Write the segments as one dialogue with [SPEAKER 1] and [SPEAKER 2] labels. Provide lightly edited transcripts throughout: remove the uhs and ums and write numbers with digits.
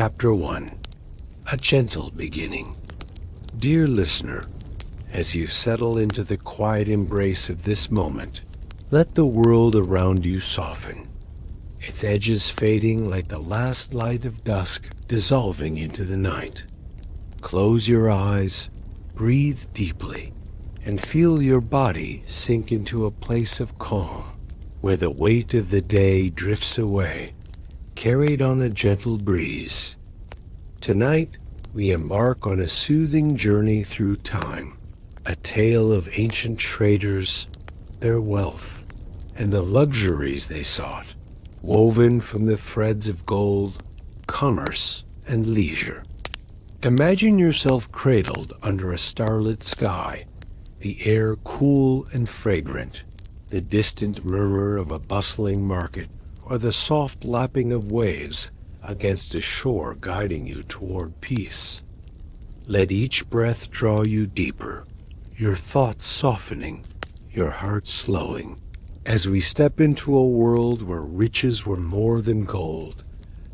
[SPEAKER 1] Chapter 1. A Gentle Beginning. Dear listener, as you settle into the quiet embrace of this moment, let the world around you soften, its edges fading like the last light of dusk dissolving into the night. Close your eyes, breathe deeply, and feel your body sink into a place of calm, where the weight of the day drifts away, carried on a gentle breeze. Tonight, we embark on a soothing journey through time, a tale of ancient traders, their wealth, and the luxuries they sought, woven from the threads of gold, commerce, and leisure. Imagine yourself cradled under a starlit sky, the air cool and fragrant, the distant murmur of a bustling market, or the soft lapping of waves against a shore guiding you toward peace. Let each breath draw you deeper, your thoughts softening, your heart slowing, as we step into a world where riches were more than gold.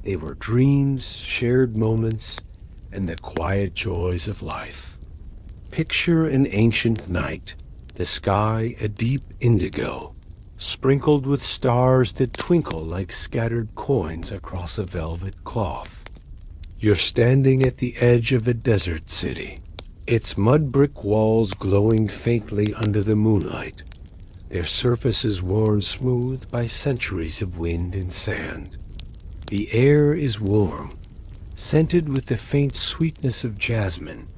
[SPEAKER 1] They were dreams, shared moments, and the quiet joys of life. Picture an ancient night, the sky a deep indigo, sprinkled with stars that twinkle like scattered coins across a velvet cloth. You're standing at the edge of a desert city, its mud brick walls glowing faintly under the moonlight, their surfaces worn smooth by centuries of wind and sand. The air is warm, scented with the faint sweetness of jasmine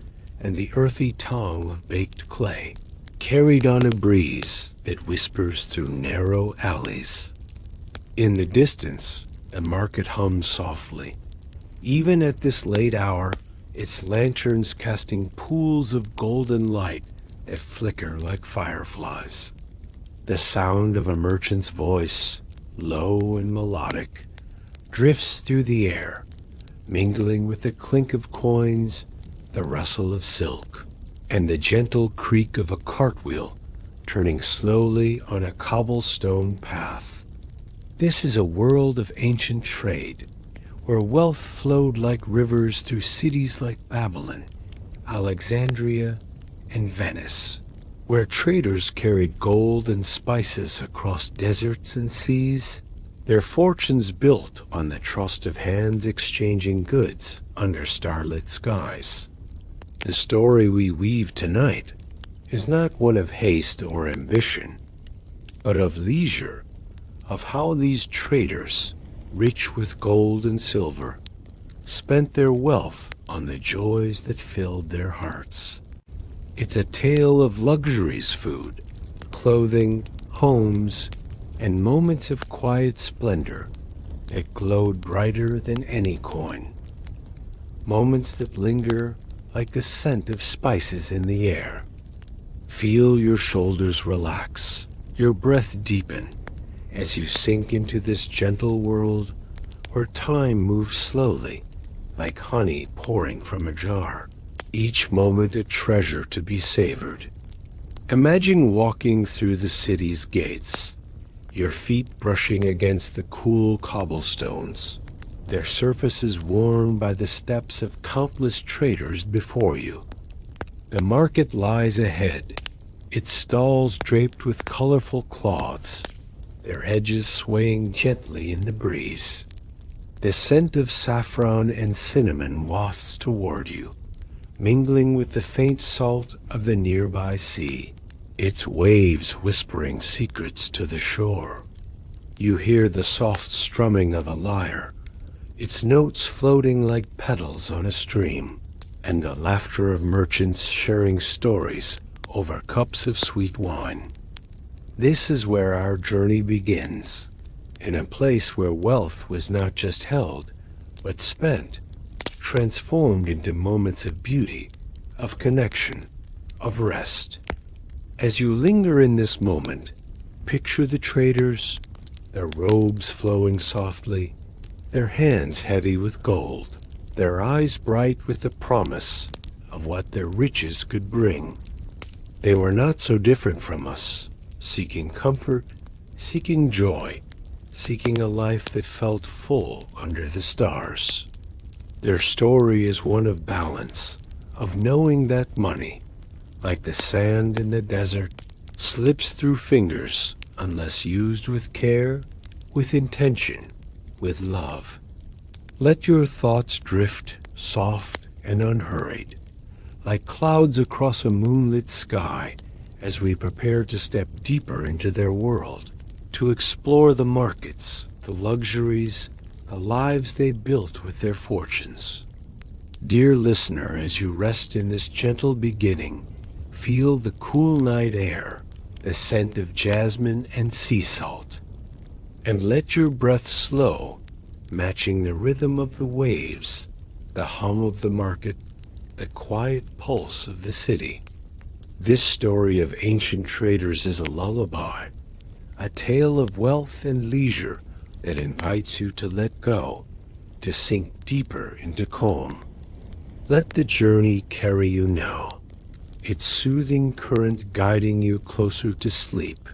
[SPEAKER 1] and the earthy tongue of baked clay, carried on a breeze that whispers through narrow alleys. In the distance, the market hums softly. Even at this late hour, its lanterns casting pools of golden light that flicker like fireflies. The sound of a merchant's voice, low and melodic, drifts through the air, mingling with the clink of coins, the rustle of silk, and the gentle creak of a cartwheel turning slowly on a cobblestone path. This is a world of ancient trade, where wealth flowed like rivers through cities like Babylon, Alexandria, and Venice, where traders carried gold and spices across deserts and seas, their fortunes built on the trust of hands exchanging goods under starlit skies. The story we weave tonight is not one of haste or ambition, but of leisure, of how these traders, rich with gold and silver, spent their wealth on the joys that filled their hearts. It's a tale of luxuries, food, clothing, homes, and moments of quiet splendor that glowed brighter than any coin. Moments that linger like the scent of spices in the air. Feel your shoulders relax, your breath deepen, as you sink into this gentle world where time moves slowly, like honey pouring from a jar, each moment a treasure to be savored. Imagine walking through the city's gates, your feet brushing against the cool cobblestones, their surfaces worn by the steps of countless traders before you. The market lies ahead, its stalls draped with colorful cloths, their edges swaying gently in the breeze. The scent of saffron and cinnamon wafts toward you, mingling with the faint salt of the nearby sea, its waves whispering secrets to the shore. You hear the soft strumming of a lyre, its notes floating like petals on a stream, and the laughter of merchants sharing stories over cups of sweet wine. This is where our journey begins, in a place where wealth was not just held, but spent, transformed into moments of beauty, of connection, of rest. As you linger in this moment, picture the traders, their robes flowing softly, their hands heavy with gold, their eyes bright with the promise of what their riches could bring. They were not so different from us, seeking comfort, seeking joy, seeking a life that felt full under the stars. Their story is one of balance, of knowing that money, like the sand in the desert, slips through fingers unless used with care, with intention, with love. Let your thoughts drift soft and unhurried, like clouds across a moonlit sky, as we prepare to step deeper into their world, to explore the markets, the luxuries, the lives they built with their fortunes. Dear listener, as you rest in this gentle beginning, feel the cool night air, the scent of jasmine and sea salt, and let your breath slow, matching the rhythm of the waves, the hum of the market, the quiet pulse of the city. This story of ancient traders is a lullaby, a tale of wealth and leisure that invites you to let go, to sink deeper into calm. Let the journey carry you now, its soothing current guiding you closer to sleep,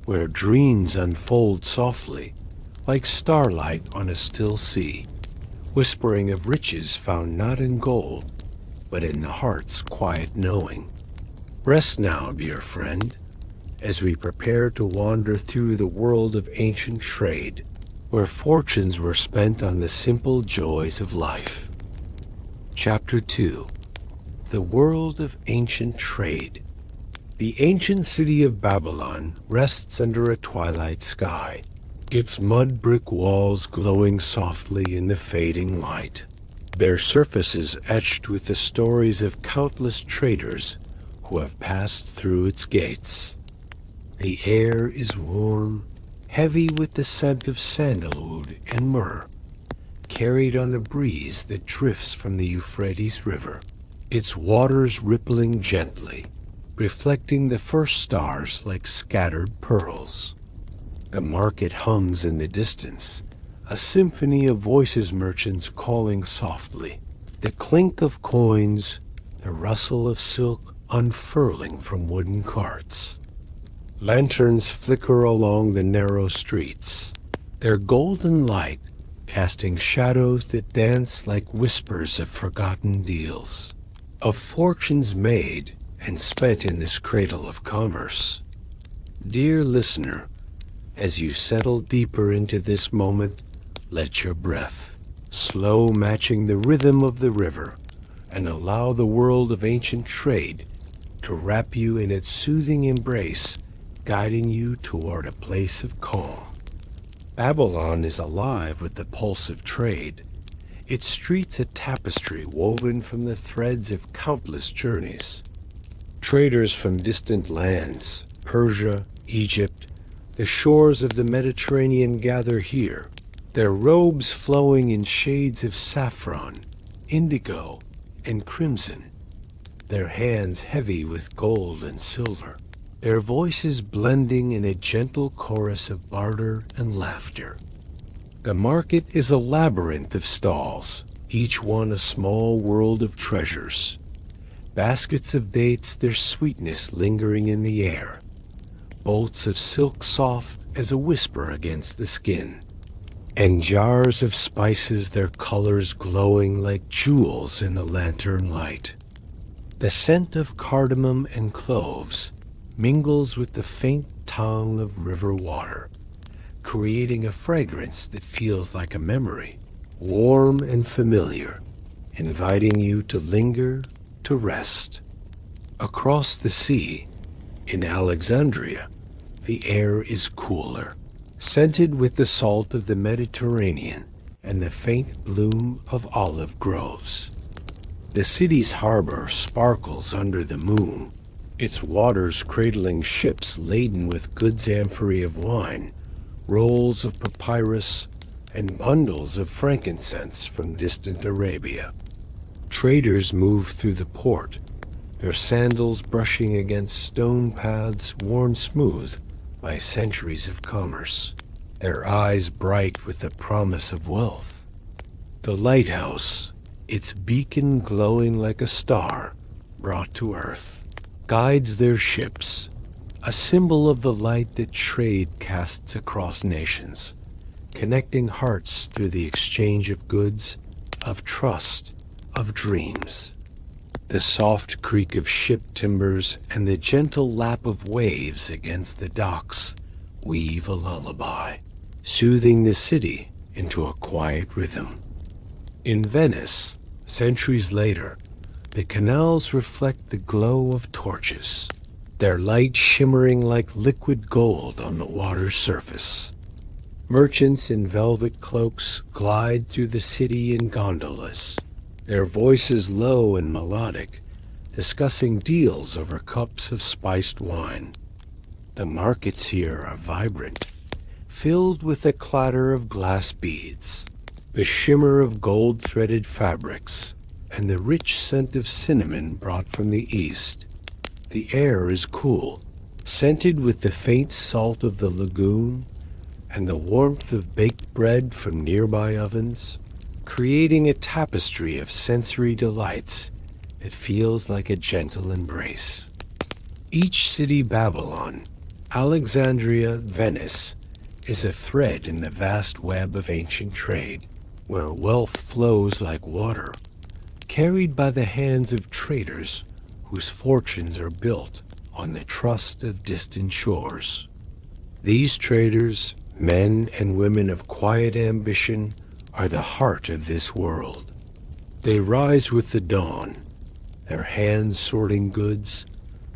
[SPEAKER 1] where dreams unfold softly, like starlight on a still sea, whispering of riches found not in gold, but in the heart's quiet knowing. Rest now, dear friend, as we prepare to wander through the world of ancient trade, where fortunes were spent on the simple joys of life. Chapter 2. The World of Ancient Trade. The ancient city of Babylon rests under a twilight sky, its mud brick walls glowing softly in the fading light, their surfaces etched with the stories of countless traders who have passed through its gates. The air is warm, heavy with the scent of sandalwood and myrrh, carried on a breeze that drifts from the Euphrates River, its waters rippling gently, reflecting the first stars like scattered pearls. The market hums in the distance, a symphony of voices, merchants calling softly, the clink of coins, the rustle of silk unfurling from wooden carts. Lanterns flicker along the narrow streets, their golden light casting shadows that dance like whispers of forgotten deals, of fortunes made and spent in this cradle of commerce. Dear listener, as you settle deeper into this moment, let your breath slow, matching the rhythm of the river, and allow the world of ancient trade to wrap you in its soothing embrace, guiding you toward a place of calm. Babylon is alive with the pulse of trade, its streets a tapestry woven from the threads of countless journeys. Traders from distant lands, Persia, Egypt, the shores of the Mediterranean gather here, their robes flowing in shades of saffron, indigo, and crimson, their hands heavy with gold and silver, their voices blending in a gentle chorus of barter and laughter. The market is a labyrinth of stalls, each one a small world of treasures. Baskets of dates, their sweetness lingering in the air. Bolts of silk soft as a whisper against the skin. And jars of spices, their colors glowing like jewels in the lantern light. The scent of cardamom and cloves mingles with the faint tongue of river water, creating a fragrance that feels like a memory, warm and familiar, inviting you to linger, to rest. Across the sea, in Alexandria, the air is cooler, scented with the salt of the Mediterranean and the faint bloom of olive groves. The city's harbor sparkles under the moon, its waters cradling ships laden with goods, amphorae of wine, rolls of papyrus, and bundles of frankincense from distant Arabia. Traders move through the port, their sandals brushing against stone paths worn smooth by centuries of commerce, their eyes bright with the promise of wealth. The lighthouse, its beacon glowing like a star brought to earth, guides their ships, a symbol of the light that trade casts across nations, connecting hearts through the exchange of goods, of trust, of dreams. The soft creak of ship timbers and the gentle lap of waves against the docks weave a lullaby, soothing the city into a quiet rhythm. In Venice, centuries later, the canals reflect the glow of torches, their light shimmering like liquid gold on the water's surface. Merchants in velvet cloaks glide through the city in gondolas, their voices low and melodic, discussing deals over cups of spiced wine. The markets here are vibrant, filled with the clatter of glass beads, the shimmer of gold-threaded fabrics, and the rich scent of cinnamon brought from the east. The air is cool, scented with the faint salt of the lagoon and the warmth of baked bread from nearby ovens, creating a tapestry of sensory delights that feels like a gentle embrace. Each city, Babylon, Alexandria, Venice, is a thread in the vast web of ancient trade, where wealth flows like water, carried by the hands of traders whose fortunes are built on the trust of distant shores. These traders, men and women of quiet ambition, are the heart of this world. They rise with the dawn, their hands sorting goods,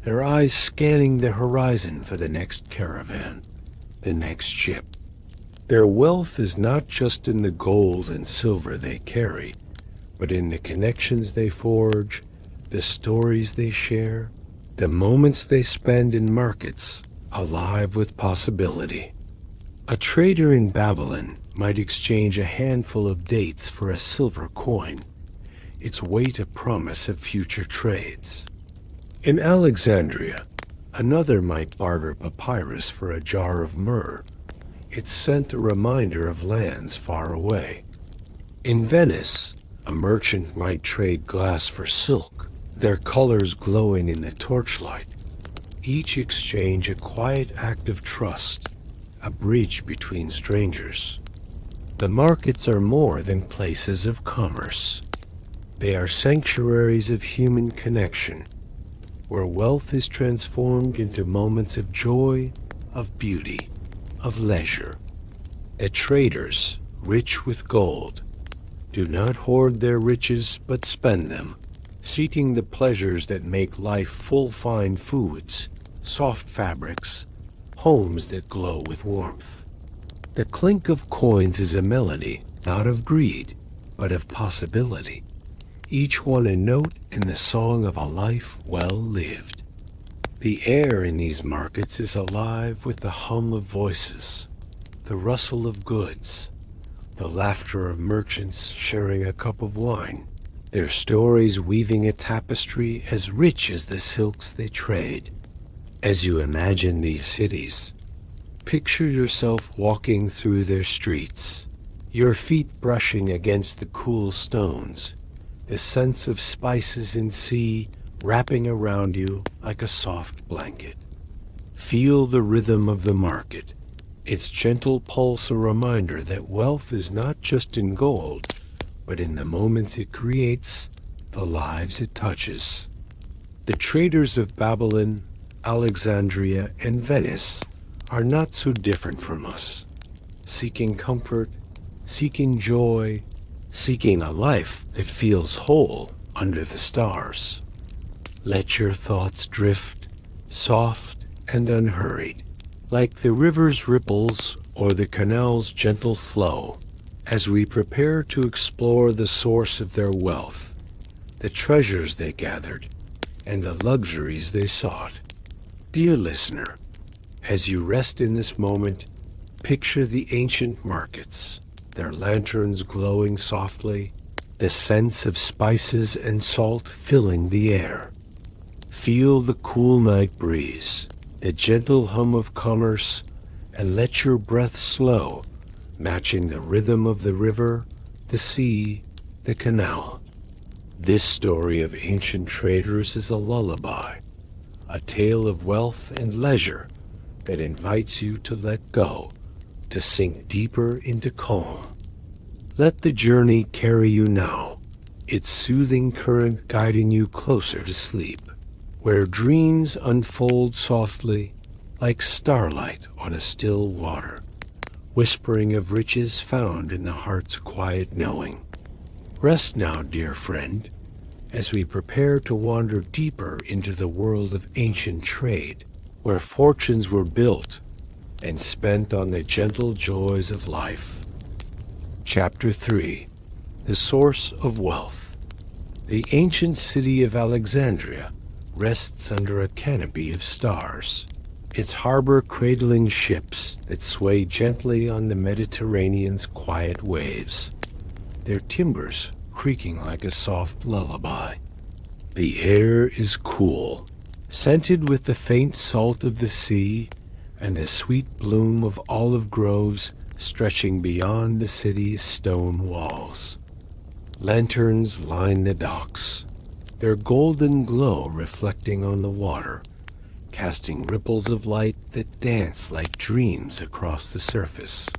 [SPEAKER 1] their eyes scanning the horizon for the next caravan, the next ship. Their wealth is not just in the gold and silver they carry, but in the connections they forge, the stories they share, the moments they spend in markets alive with possibility. A trader in Babylon might exchange a handful of dates for a silver coin, its weight a promise of future trades. In Alexandria, another might barter papyrus for a jar of myrrh, its scent a reminder of lands far away. In Venice, a merchant might trade glass for silk, their colors glowing in the torchlight, each exchange a quiet act of trust, a bridge between strangers. The markets are more than places of commerce. They are sanctuaries of human connection, where wealth is transformed into moments of joy, of beauty, of leisure. The traders, rich with gold, do not hoard their riches but spend them, seeking the pleasures that make life full. Fine foods, soft fabrics, homes that glow with warmth. The clink of coins is a melody, not of greed, but of possibility, each one a note in the song of a life well lived. The air in these markets is alive with the hum of voices, the rustle of goods, the laughter of merchants sharing a cup of wine, their stories weaving a tapestry as rich as the silks they trade. As you imagine these cities, picture yourself walking through their streets, your feet brushing against the cool stones, the sense of spices and sea wrapping around you like a soft blanket. Feel the rhythm of the market, its gentle pulse a reminder that wealth is not just in gold, but in the moments it creates, the lives it touches. The traders of Babylon, Alexandria, and Venice are not so different from us, seeking comfort, seeking joy, seeking a life that feels whole under the stars. Let your thoughts drift, soft and unhurried, like the river's ripples or the canal's gentle flow, as we prepare to explore the source of their wealth, the treasures they gathered, and the luxuries they sought. Dear listener, as you rest in this moment, picture the ancient markets, their lanterns glowing softly, the scents of spices and salt filling the air. Feel the cool night breeze, the gentle hum of commerce, and let your breath slow, matching the rhythm of the river, the sea, the canal. This story of ancient traders is a lullaby, a tale of wealth and leisure that invites you to let go, to sink deeper into calm. Let the journey carry you now, its soothing current guiding you closer to sleep, where dreams unfold softly like starlight on a still water, whispering of riches found in the heart's quiet knowing. Rest now, dear friend, as we prepare to wander deeper into the world of ancient trade, where fortunes were built and spent on the gentle joys of life. Chapter 3. The Source of Wealth. The ancient city of Alexandria rests under a canopy of stars, its harbor cradling ships that sway gently on the Mediterranean's quiet waves, their timbers creaking like a soft lullaby. The air is cool, scented with the faint salt of the sea and the sweet bloom of olive groves stretching beyond the city's stone walls. Lanterns line the docks, their golden glow reflecting on the water, casting ripples of light that dance like dreams across the surface.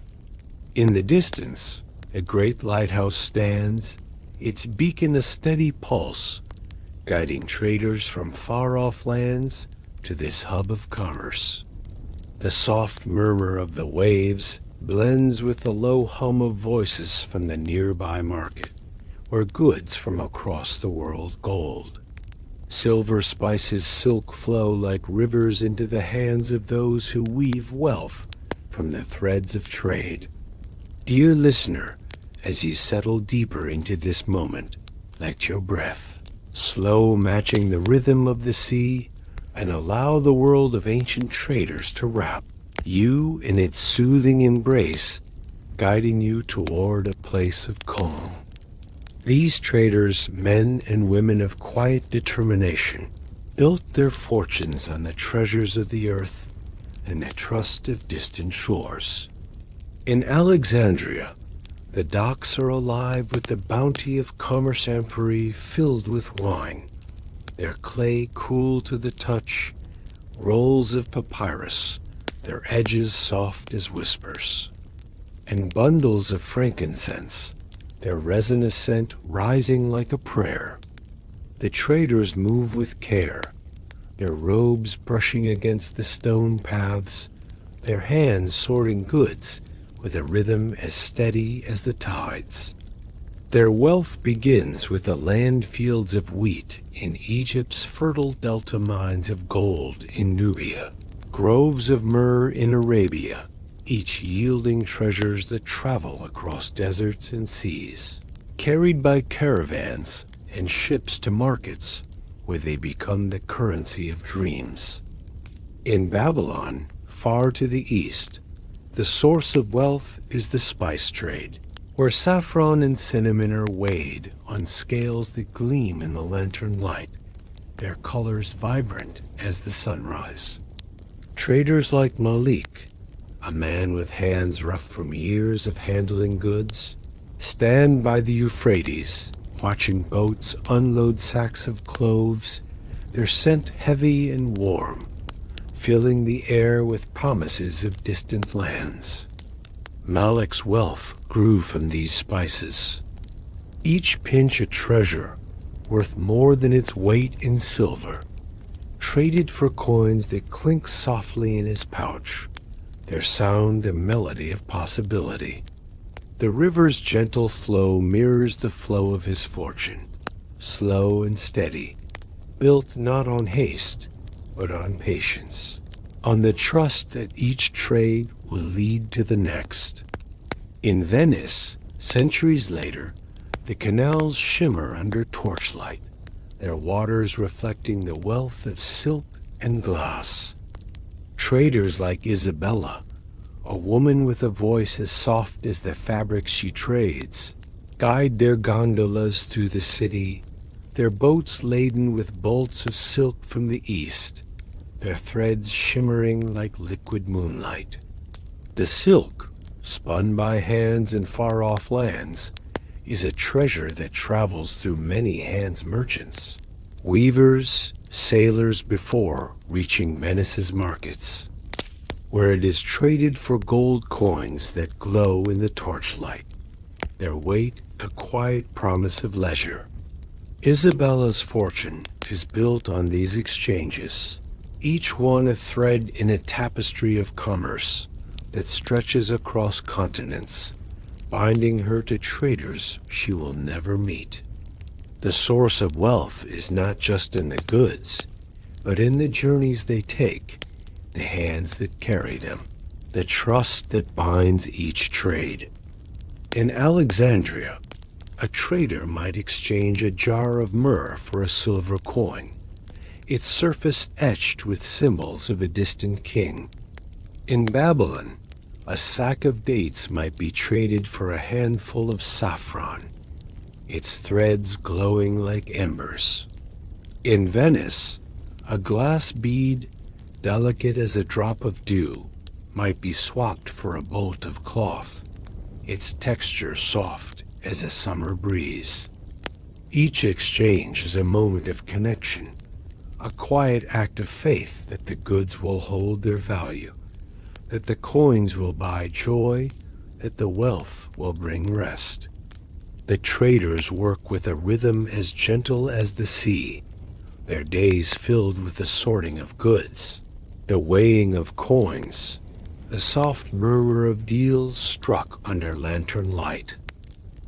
[SPEAKER 1] In the distance, a great lighthouse stands, its beacon a steady pulse, guiding traders from far-off lands to this hub of commerce. The soft murmur of the waves blends with the low hum of voices from the nearby market, where goods from across the world gold. Silver spices silk flow like rivers into the hands of those who weave wealth from the threads of trade. Dear listener, as you settle deeper into this moment, let your breath, slow matching the rhythm of the sea, and allow the world of ancient traders to wrap you in its soothing embrace, guiding you toward a place of calm. These traders, men and women of quiet determination, built their fortunes on the treasures of the earth and the trust of distant shores. In Alexandria, the docks are alive with the bounty of commerce amphorae filled with wine, their clay cool to the touch, rolls of papyrus, their edges soft as whispers, and bundles of frankincense, their resinous scent rising like a prayer. The traders move with care, their robes brushing against the stone paths, their hands sorting goods with a rhythm as steady as the tides. Their wealth begins with the land fields of wheat in Egypt's fertile delta mines of gold in Nubia, groves of myrrh in Arabia, each yielding treasures that travel across deserts and seas, carried by caravans and ships to markets where they become the currency of dreams. In Babylon, far to the east, the source of wealth is the spice trade, where saffron and cinnamon are weighed on scales that gleam in the lantern light, their colors vibrant as the sunrise. Traders like Malik, a man with hands rough from years of handling goods, stand by the Euphrates, watching boats unload sacks of cloves, their scent heavy and warm, filling the air with promises of distant lands. Malik's wealth grew from these spices, each pinch a treasure worth more than its weight in silver, traded for coins that clink softly in his pouch, their sound a melody of possibility. The river's gentle flow mirrors the flow of his fortune, slow and steady, built not on haste, but on patience, on the trust that each trade will lead to the next. In Venice, centuries later, the canals shimmer under torchlight, their waters reflecting the wealth of silk and glass. Traders like Isabella, a woman with a voice as soft as the fabric she trades, guide their gondolas through the city, their boats laden with bolts of silk from the east, their threads shimmering like liquid moonlight. The silk, spun by hands in far-off lands, is a treasure that travels through many hands merchants, weavers, sailors before reaching Venice's markets, where it is traded for gold coins that glow in the torchlight. their weight a quiet promise of leisure. Isabella's fortune is built on these exchanges, each one a thread in a tapestry of commerce that stretches across continents, binding her to traders she will never meet. The source of wealth is not just in the goods, but in the journeys they take, the hands that carry them, the trust that binds each trade. In Alexandria, a trader might exchange a jar of myrrh for a silver coin, its surface etched with symbols of a distant king. In Babylon, a sack of dates might be traded for a handful of saffron, its threads glowing like embers. In Venice, a glass bead, delicate as a drop of dew, might be swapped for a bolt of cloth, its texture soft as a summer breeze. Each exchange is a moment of connection, a quiet act of faith that the goods will hold their value, that the coins will buy joy, that the wealth will bring rest. The traders work with a rhythm as gentle as the sea, their days filled with the sorting of goods, the weighing of coins, the soft murmur of deals struck under lantern light.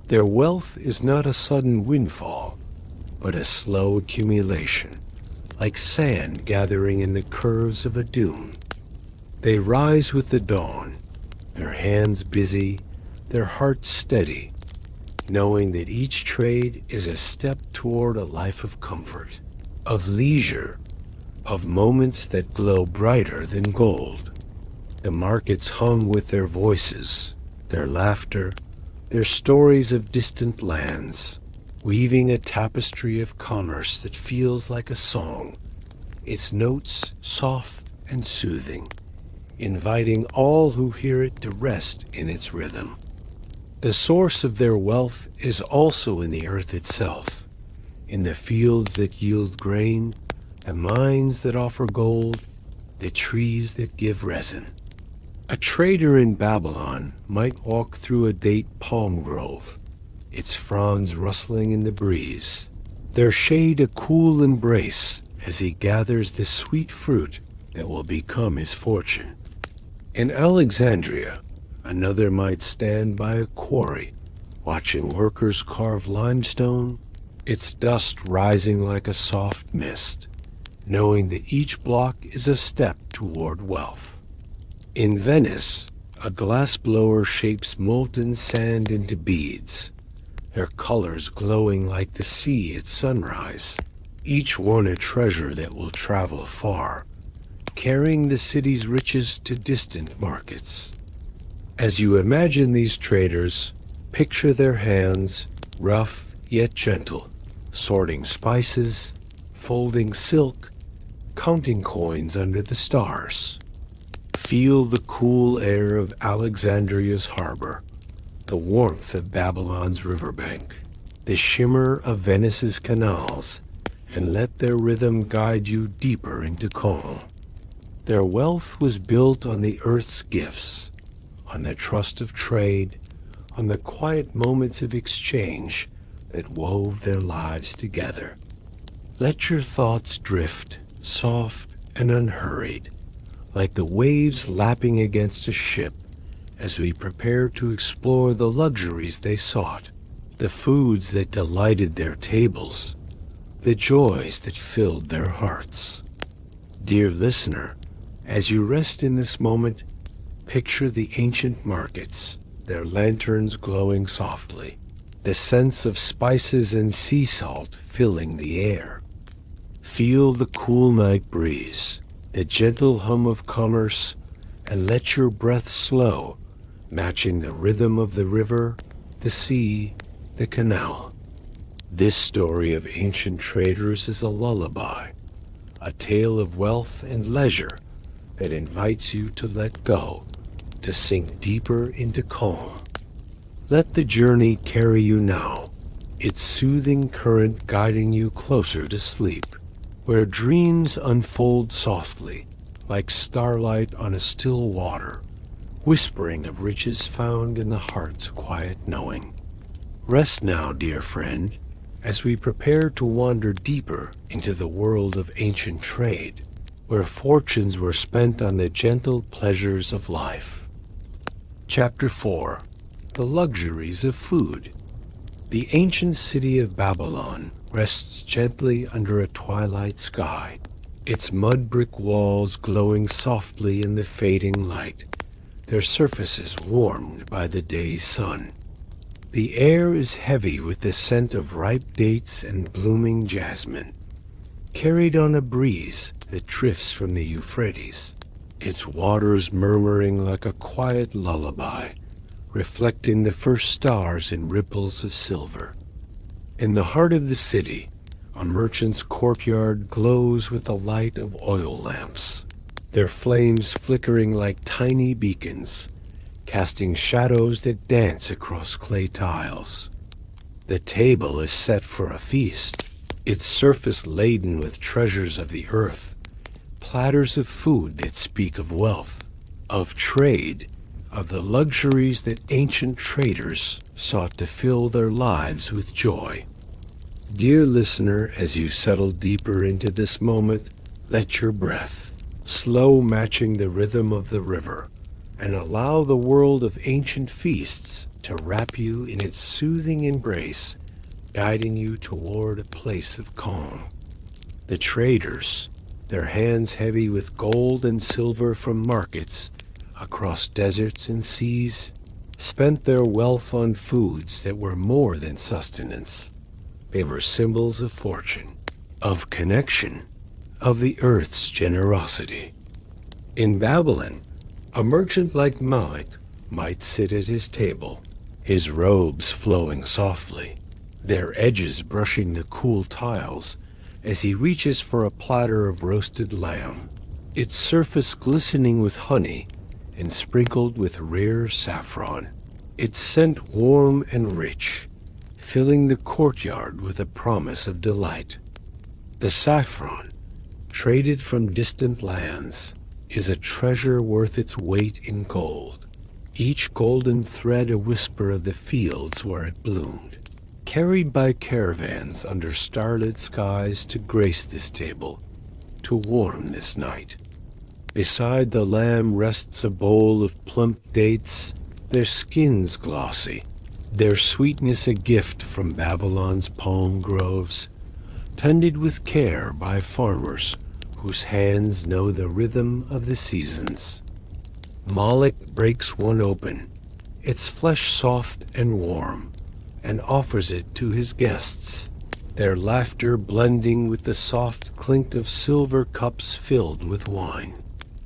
[SPEAKER 1] Their wealth is not a sudden windfall, but a slow accumulation, like sand gathering in the curves of a dune. They rise with the dawn, their hands busy, their hearts steady, knowing that each trade is a step toward a life of comfort, of leisure, of moments that glow brighter than gold. The markets hum with their voices, their laughter, their stories of distant lands, weaving a tapestry of commerce that feels like a song, its notes soft and soothing, inviting all who hear it to rest in its rhythm. The source of their wealth is also in the earth itself, in the fields that yield grain, the mines that offer gold, the trees that give resin. A trader in Babylon might walk through a date palm grove, its fronds rustling in the breeze, their shade a cool embrace as he gathers the sweet fruit that will become his fortune. In Alexandria, another might stand by a quarry, watching workers carve limestone, its dust rising like a soft mist, knowing that each block is a step toward wealth. In Venice, a glassblower shapes molten sand into beads, their colors glowing like the sea at sunrise, each one a treasure that will travel far, carrying the city's riches to distant markets. As you imagine these traders, picture their hands, rough yet gentle, sorting spices, folding silk, counting coins under the stars. Feel the cool air of Alexandria's harbor, the warmth of Babylon's riverbank, the shimmer of Venice's canals, and let their rhythm guide you deeper into calm. Their wealth was built on the earth's gifts, on the trust of trade, on the quiet moments of exchange that wove their lives together. Let your thoughts drift, soft and unhurried, like the waves lapping against a ship, as we prepare to explore the luxuries they sought, the foods that delighted their tables, the joys that filled their hearts. Dear listener, as you rest in this moment, picture the ancient markets, their lanterns glowing softly, the scents of spices and sea salt filling the air. Feel the cool night breeze, the gentle hum of commerce, and let your breath slow, matching the rhythm of the river, the sea, the canal. This story of ancient traders is a lullaby, a tale of wealth and leisure that invites you to let go, to sink deeper into calm. Let the journey carry you now, its soothing current guiding you closer to sleep, where dreams unfold softly, like starlight on a still water, whispering of riches found in the heart's quiet knowing. Rest now, dear friend, as we prepare to wander deeper into the world of ancient trade, where fortunes were spent on the gentle pleasures of life. Chapter 4. The Luxuries of Food. The ancient city of Babylon rests gently under a twilight sky, its mud brick walls glowing softly in the fading light, their surfaces warmed by the day's sun. The air is heavy with the scent of ripe dates and blooming jasmine, carried on a breeze that drifts from the Euphrates, its waters murmuring like a quiet lullaby, reflecting the first stars in ripples of silver. In the heart of the city, a merchant's courtyard glows with the light of oil lamps, their flames flickering like tiny beacons, casting shadows that dance across clay tiles. The table is set for a feast, its surface laden with treasures of the earth, platters of food that speak of wealth, of trade, of the luxuries that ancient traders sought to fill their lives with joy. Dear listener, as you settle deeper into this moment, let your breath, slow matching the rhythm of the river, and allow the world of ancient feasts to wrap you in its soothing embrace, guiding you toward a place of calm. The traders, their hands heavy with gold and silver from markets across deserts and seas, spent their wealth on foods that were more than sustenance. They were symbols of fortune, of connection, of the earth's generosity. In Babylon, a merchant like Malik might sit at his table, his robes flowing softly, their edges brushing the cool tiles as he reaches for a platter of roasted lamb, its surface glistening with honey and sprinkled with rare saffron, its scent warm and rich, filling the courtyard with a promise of delight. The saffron, traded from distant lands, is a treasure worth its weight in gold, each golden thread a whisper of the fields where it bloomed, carried by caravans under starlit skies to grace this table, to warm this night. Beside the lamb rests a bowl of plump dates, their skins glossy, their sweetness a gift from Babylon's palm groves, tended with care by farmers whose hands know the rhythm of the seasons. Malik breaks one open, its flesh soft and warm, and offers it to his guests, their laughter blending with the soft clink of silver cups filled with wine,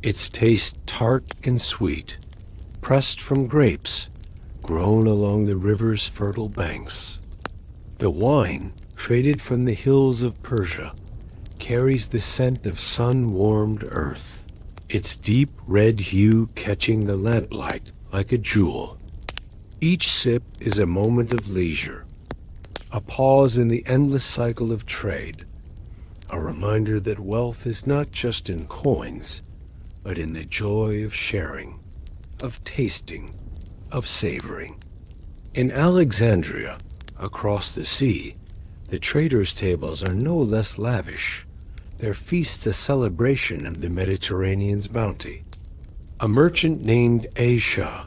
[SPEAKER 1] its taste tart and sweet, pressed from grapes grown along the river's fertile banks. The wine, traded from the hills of Persia, carries the scent of sun-warmed earth, its deep red hue catching the lamplight like a jewel. Each sip is a moment of leisure, a pause in the endless cycle of trade, a reminder that wealth is not just in coins, but in the joy of sharing, of tasting, of savoring. In Alexandria, across the sea, the traders' tables are no less lavish, their feasts a celebration of the Mediterranean's bounty. A merchant named Aisha,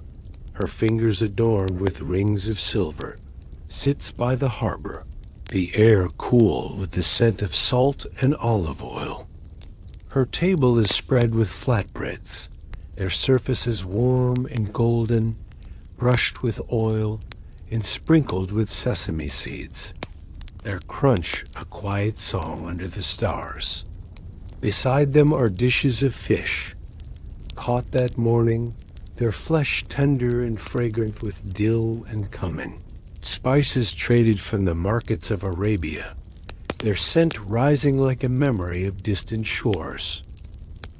[SPEAKER 1] her fingers adorned with rings of silver, sits by the harbor, the air cool with the scent of salt and olive oil. Her table is spread with flatbreads, their surfaces warm and golden, brushed with oil and sprinkled with sesame seeds, their crunch a quiet song under the stars. Beside them are dishes of fish, caught that morning, their flesh tender and fragrant with dill and cumin, spices traded from the markets of Arabia, their scent rising like a memory of distant shores.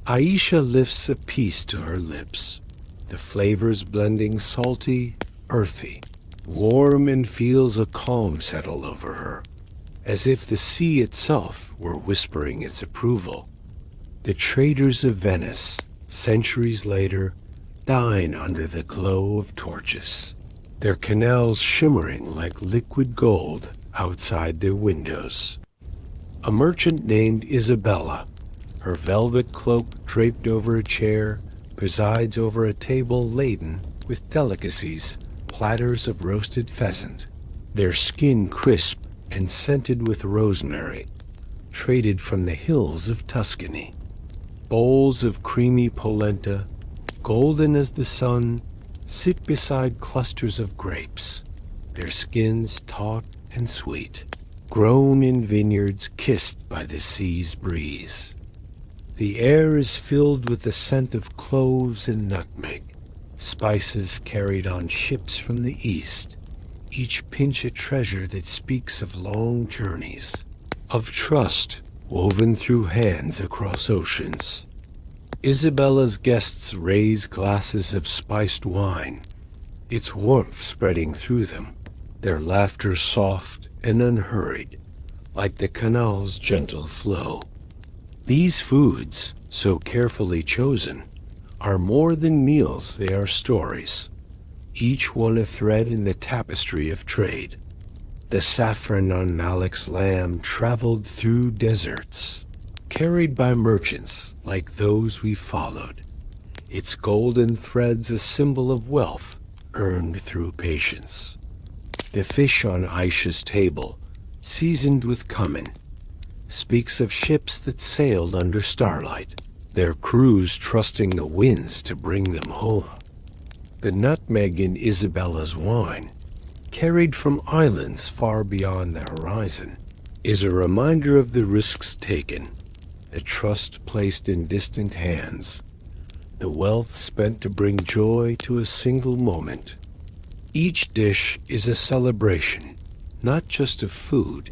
[SPEAKER 1] Aisha lifts a piece to her lips, the flavors blending salty, earthy, warm, and feels a calm settle over her, as if the sea itself were whispering its approval. The traders of Venice, centuries later, dine under the glow of torches, their canals shimmering like liquid gold outside their windows. A merchant named Isabella, her velvet cloak draped over a chair, presides over a table laden with delicacies, platters of roasted pheasant, their skin crisp and scented with rosemary, traded from the hills of Tuscany. Bowls of creamy polenta, golden as the sun, sit beside clusters of grapes, their skins taut and sweet, grown in vineyards kissed by the sea's breeze. The air is filled with the scent of cloves and nutmeg, spices carried on ships from the east, each pinch a treasure that speaks of long journeys, of trust woven through hands across oceans. Isabella's guests raise glasses of spiced wine, its warmth spreading through them, their laughter soft and unhurried, like the canal's gentle flow. These foods, so carefully chosen, are more than meals, they are stories, each one a thread in the tapestry of trade. The saffron on Malek's lamb traveled through deserts, carried by merchants like those we followed, its golden threads a symbol of wealth earned through patience. The fish on Aisha's table, seasoned with cumin, speaks of ships that sailed under starlight, their crews trusting the winds to bring them home. The nutmeg in Isabella's wine, carried from islands far beyond the horizon, is a reminder of the risks taken, the trust placed in distant hands, the wealth spent to bring joy to a single moment. Each dish is a celebration, not just of food,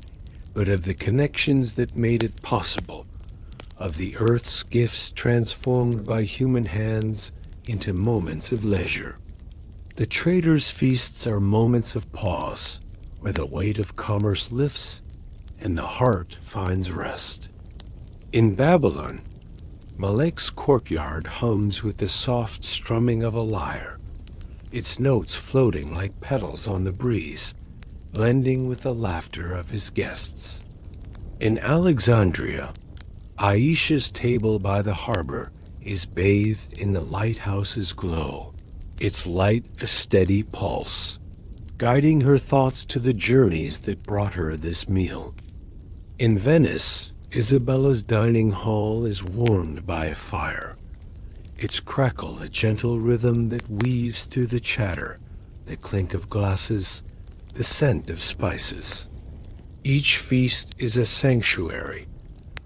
[SPEAKER 1] but of the connections that made it possible, of the earth's gifts transformed by human hands into moments of leisure. The trader's feasts are moments of pause, where the weight of commerce lifts and the heart finds rest. In Babylon, Malek's courtyard hums with the soft strumming of a lyre, its notes floating like petals on the breeze, blending with the laughter of his guests. In Alexandria, Aisha's table by the harbor is bathed in the lighthouse's glow, its light a steady pulse, guiding her thoughts to the journeys that brought her this meal. In Venice, Isabella's dining hall is warmed by a fire, its crackle a gentle rhythm that weaves through the chatter, the clink of glasses, the scent of spices. Each feast is a sanctuary,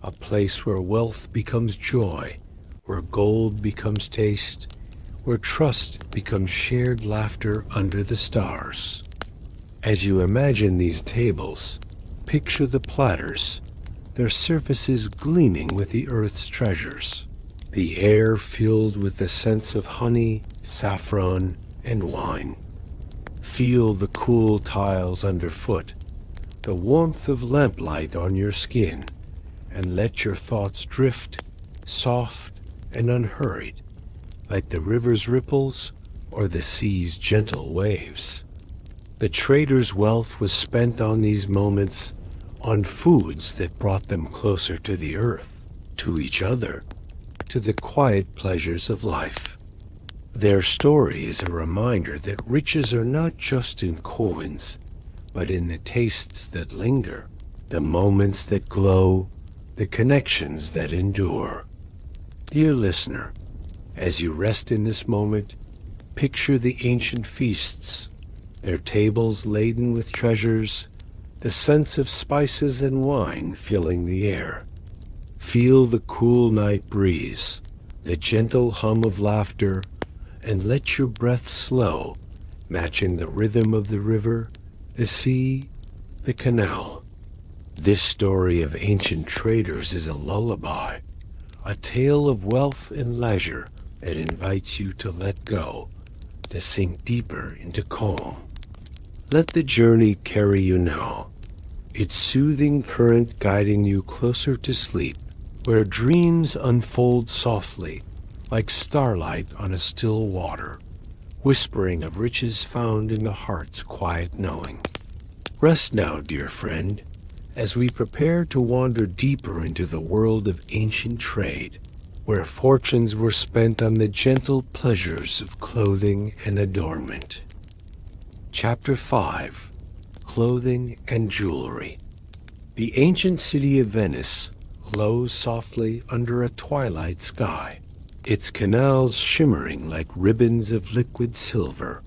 [SPEAKER 1] a place where wealth becomes joy, where gold becomes taste, where trust becomes shared laughter under the stars. As you imagine these tables, picture the platters, their surfaces gleaming with the earth's treasures, the air filled with the scents of honey, saffron, and wine. Feel the cool tiles underfoot, the warmth of lamplight on your skin, and let your thoughts drift, soft and unhurried, like the river's ripples or the sea's gentle waves. The trader's wealth was spent on these moments, on foods that brought them closer to the earth, to each other, to the quiet pleasures of life. Their story is a reminder that riches are not just in coins, but in the tastes that linger, the moments that glow, the connections that endure. Dear listener, as you rest in this moment, picture the ancient feasts, their tables laden with treasures, the scents of spices and wine filling the air. Feel the cool night breeze, the gentle hum of laughter, and let your breath slow, matching the rhythm of the river, the sea, the canal. This story of ancient traders is a lullaby, a tale of wealth and leisure that invites you to let go, to sink deeper into calm. Let the journey carry you now, its soothing current guiding you closer to sleep, where dreams unfold softly, like starlight on a still water, whispering of riches found in the heart's quiet knowing. Rest now, dear friend, as we prepare to wander deeper into the world of ancient trade, where fortunes were spent on the gentle pleasures of clothing and adornment. Chapter 5. Clothing and Jewelry. The ancient city of Venice glows softly under a twilight sky, its canals shimmering like ribbons of liquid silver,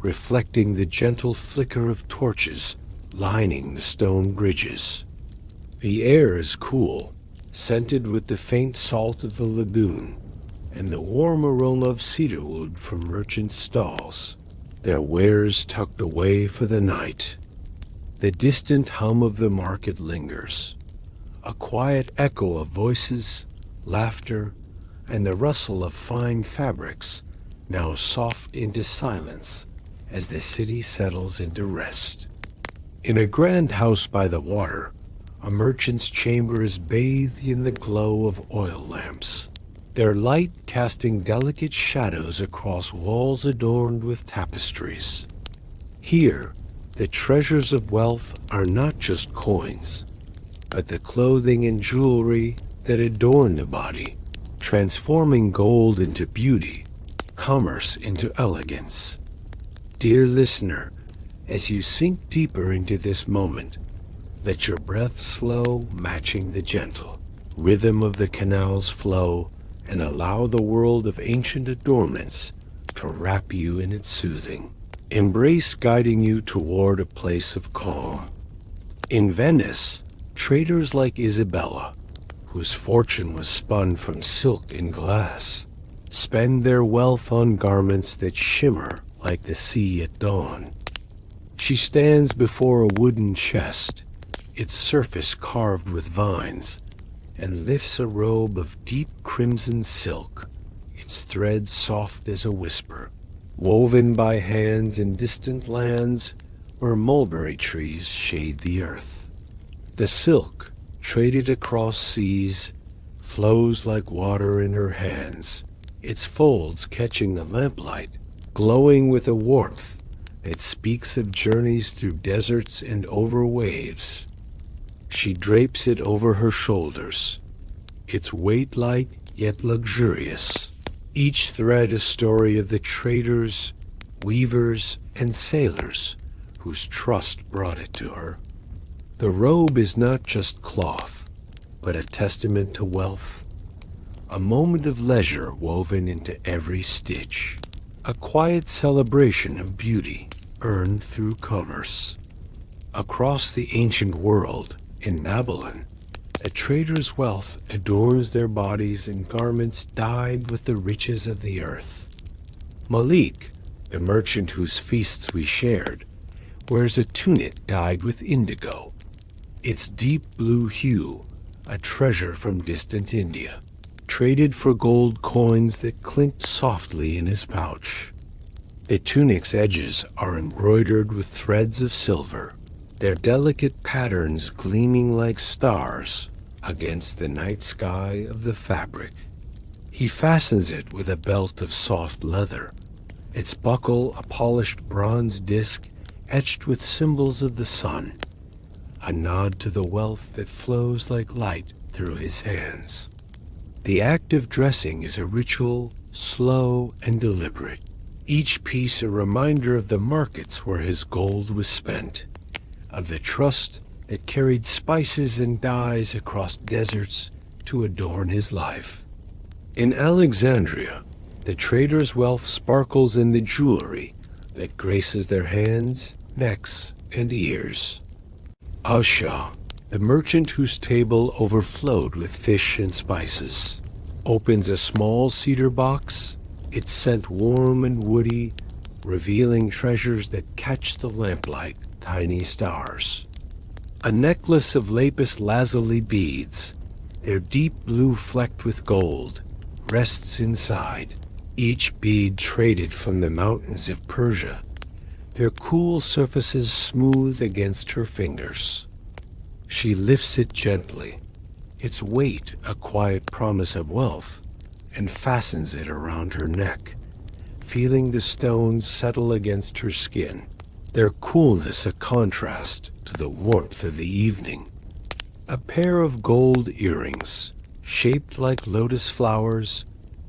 [SPEAKER 1] reflecting the gentle flicker of torches lining the stone bridges. The air is cool, scented with the faint salt of the lagoon and the warm aroma of cedarwood from merchants' stalls, their wares tucked away for the night. The distant hum of the market lingers, a quiet echo of voices, laughter, and the rustle of fine fabrics, now soft into silence as the city settles into rest. In a grand house by the water, a merchant's chamber is bathed in the glow of oil lamps, their light casting delicate shadows across walls adorned with tapestries. Here, the treasures of wealth are not just coins, but the clothing and jewelry that adorn the body, transforming gold into beauty, commerce into elegance. Dear listener, as you sink deeper into this moment, let your breath slow, matching the gentle rhythm of the canal's flow, and allow the world of ancient adornments to wrap you in its soothing embrace, guiding you toward a place of calm. In Venice, traders like Isabella, whose fortune was spun from silk and glass, spend their wealth on garments that shimmer like the sea at dawn. She stands before a wooden chest, its surface carved with vines, and lifts a robe of deep crimson silk, its threads soft as a whisper, woven by hands in distant lands where mulberry trees shade the earth. The silk, traded across seas, flows like water in her hands, its folds catching the lamplight, glowing with a warmth that speaks of journeys through deserts and over waves. She drapes it over her shoulders, its weight light yet luxurious, each thread a story of the traders, weavers, and sailors whose trust brought it to her. The robe is not just cloth, but a testament to wealth, a moment of leisure woven into every stitch, a quiet celebration of beauty earned through commerce. Across the ancient world, in Babylon, a trader's wealth adorns their bodies in garments dyed with the riches of the earth. Malik, the merchant whose feasts we shared, wears a tunic dyed with indigo, its deep blue hue a treasure from distant India, traded for gold coins that clinked softly in his pouch. The tunic's edges are embroidered with threads of silver, their delicate patterns gleaming like stars against the night sky of the fabric. He fastens it with a belt of soft leather, its buckle a polished bronze disc etched with symbols of the sun, a nod to the wealth that flows like light through his hands. The act of dressing is a ritual, slow and deliberate, each piece a reminder of the markets where his gold was spent, of the trust that carried spices and dyes across deserts to adorn his life. In Alexandria, the trader's wealth sparkles in the jewelry that graces their hands, necks, and ears. Asha, the merchant whose table overflowed with fish and spices, opens a small cedar box, its scent warm and woody, revealing treasures that catch the lamplight, tiny stars. A necklace of lapis lazuli beads, their deep blue flecked with gold, rests inside, each bead traded from the mountains of Persia, their cool surfaces smooth against her fingers. She lifts it gently, its weight a quiet promise of wealth, and fastens it around her neck, feeling the stones settle against her skin, their coolness a contrast to the warmth of the evening. A pair of gold earrings, shaped like lotus flowers,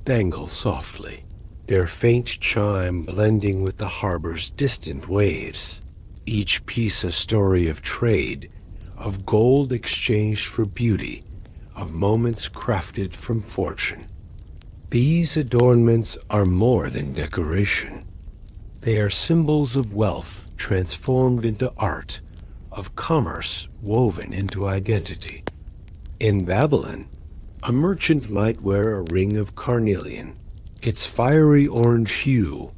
[SPEAKER 1] dangle softly, their faint chime blending with the harbor's distant waves. Each piece a story of trade, of gold exchanged for beauty, of moments crafted from fortune. These adornments are more than decoration. They are symbols of wealth transformed into art, of commerce woven into identity. In Babylon, a merchant might wear a ring of carnelian, its fiery orange hue,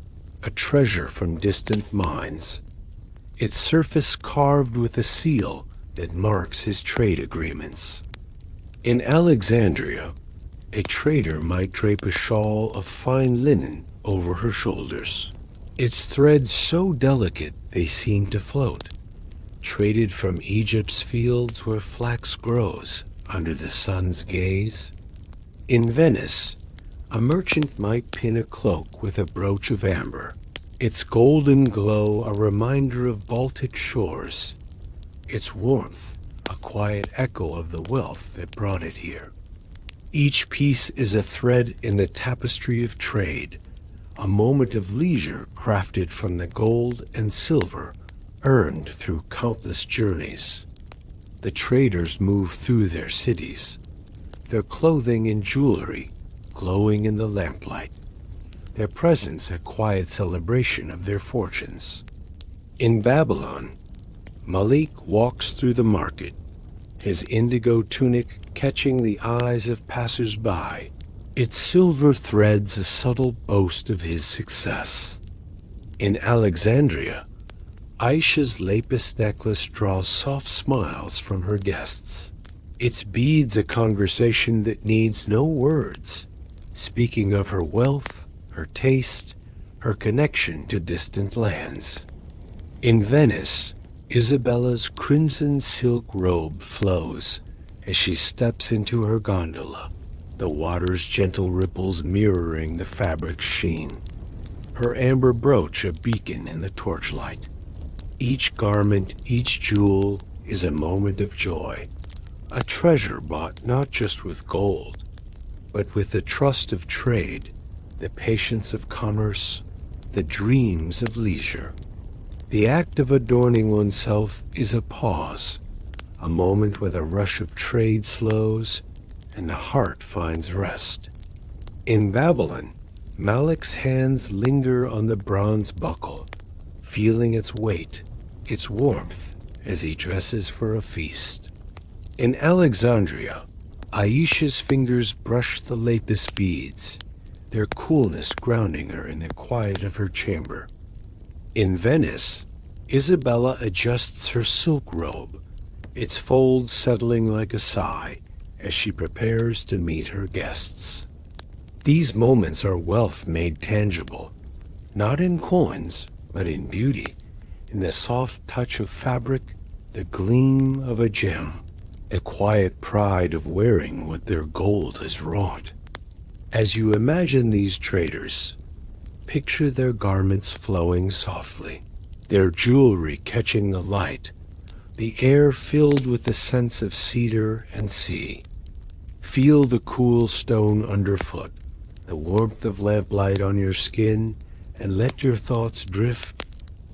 [SPEAKER 1] a treasure from distant mines, its surface carved with a seal that marks his trade agreements. In Alexandria, a trader might drape a shawl of fine linen over her shoulders, its threads so delicate they seem to float, traded from Egypt's fields where flax grows under the sun's gaze. In Venice, a merchant might pin a cloak with a brooch of amber, its golden glow a reminder of Baltic shores, its warmth a quiet echo of the wealth that brought it here. Each piece is a thread in the tapestry of trade, a moment of leisure crafted from the gold and silver earned through countless journeys. The traders move through their cities, their clothing and jewelry glowing in the lamplight, their presence a quiet celebration of their fortunes. In Babylon, Malik walks through the market, his indigo tunic catching the eyes of passers-by, its silver threads a subtle boast of his success. In Alexandria, Aisha's lapis necklace draws soft smiles from her guests, its beads a conversation that needs no words, speaking of her wealth, her taste, her connection to distant lands. In Venice, Isabella's crimson silk robe flows as she steps into her gondola, the water's gentle ripples mirroring the fabric's sheen, her amber brooch a beacon in the torchlight. Each garment, each jewel is a moment of joy, a treasure bought not just with gold, but with the trust of trade, the patience of commerce, the dreams of leisure. The act of adorning oneself is a pause, a moment where the rush of trade slows and the heart finds rest. In Babylon, Malik's hands linger on the bronze buckle, feeling its weight, its warmth, as he dresses for a feast. In Alexandria, Aisha's fingers brush the lapis beads, their coolness grounding her in the quiet of her chamber. In Venice, Isabella adjusts her silk robe, its folds settling like a sigh as she prepares to meet her guests. These moments are wealth made tangible, not in coins, but in beauty, in the soft touch of fabric, the gleam of a gem, a quiet pride of wearing what their gold has wrought. As you imagine these traders, picture their garments flowing softly, their jewelry catching the light, the air filled with the scents of cedar and sea. Feel the cool stone underfoot, the warmth of lamplight on your skin, and let your thoughts drift,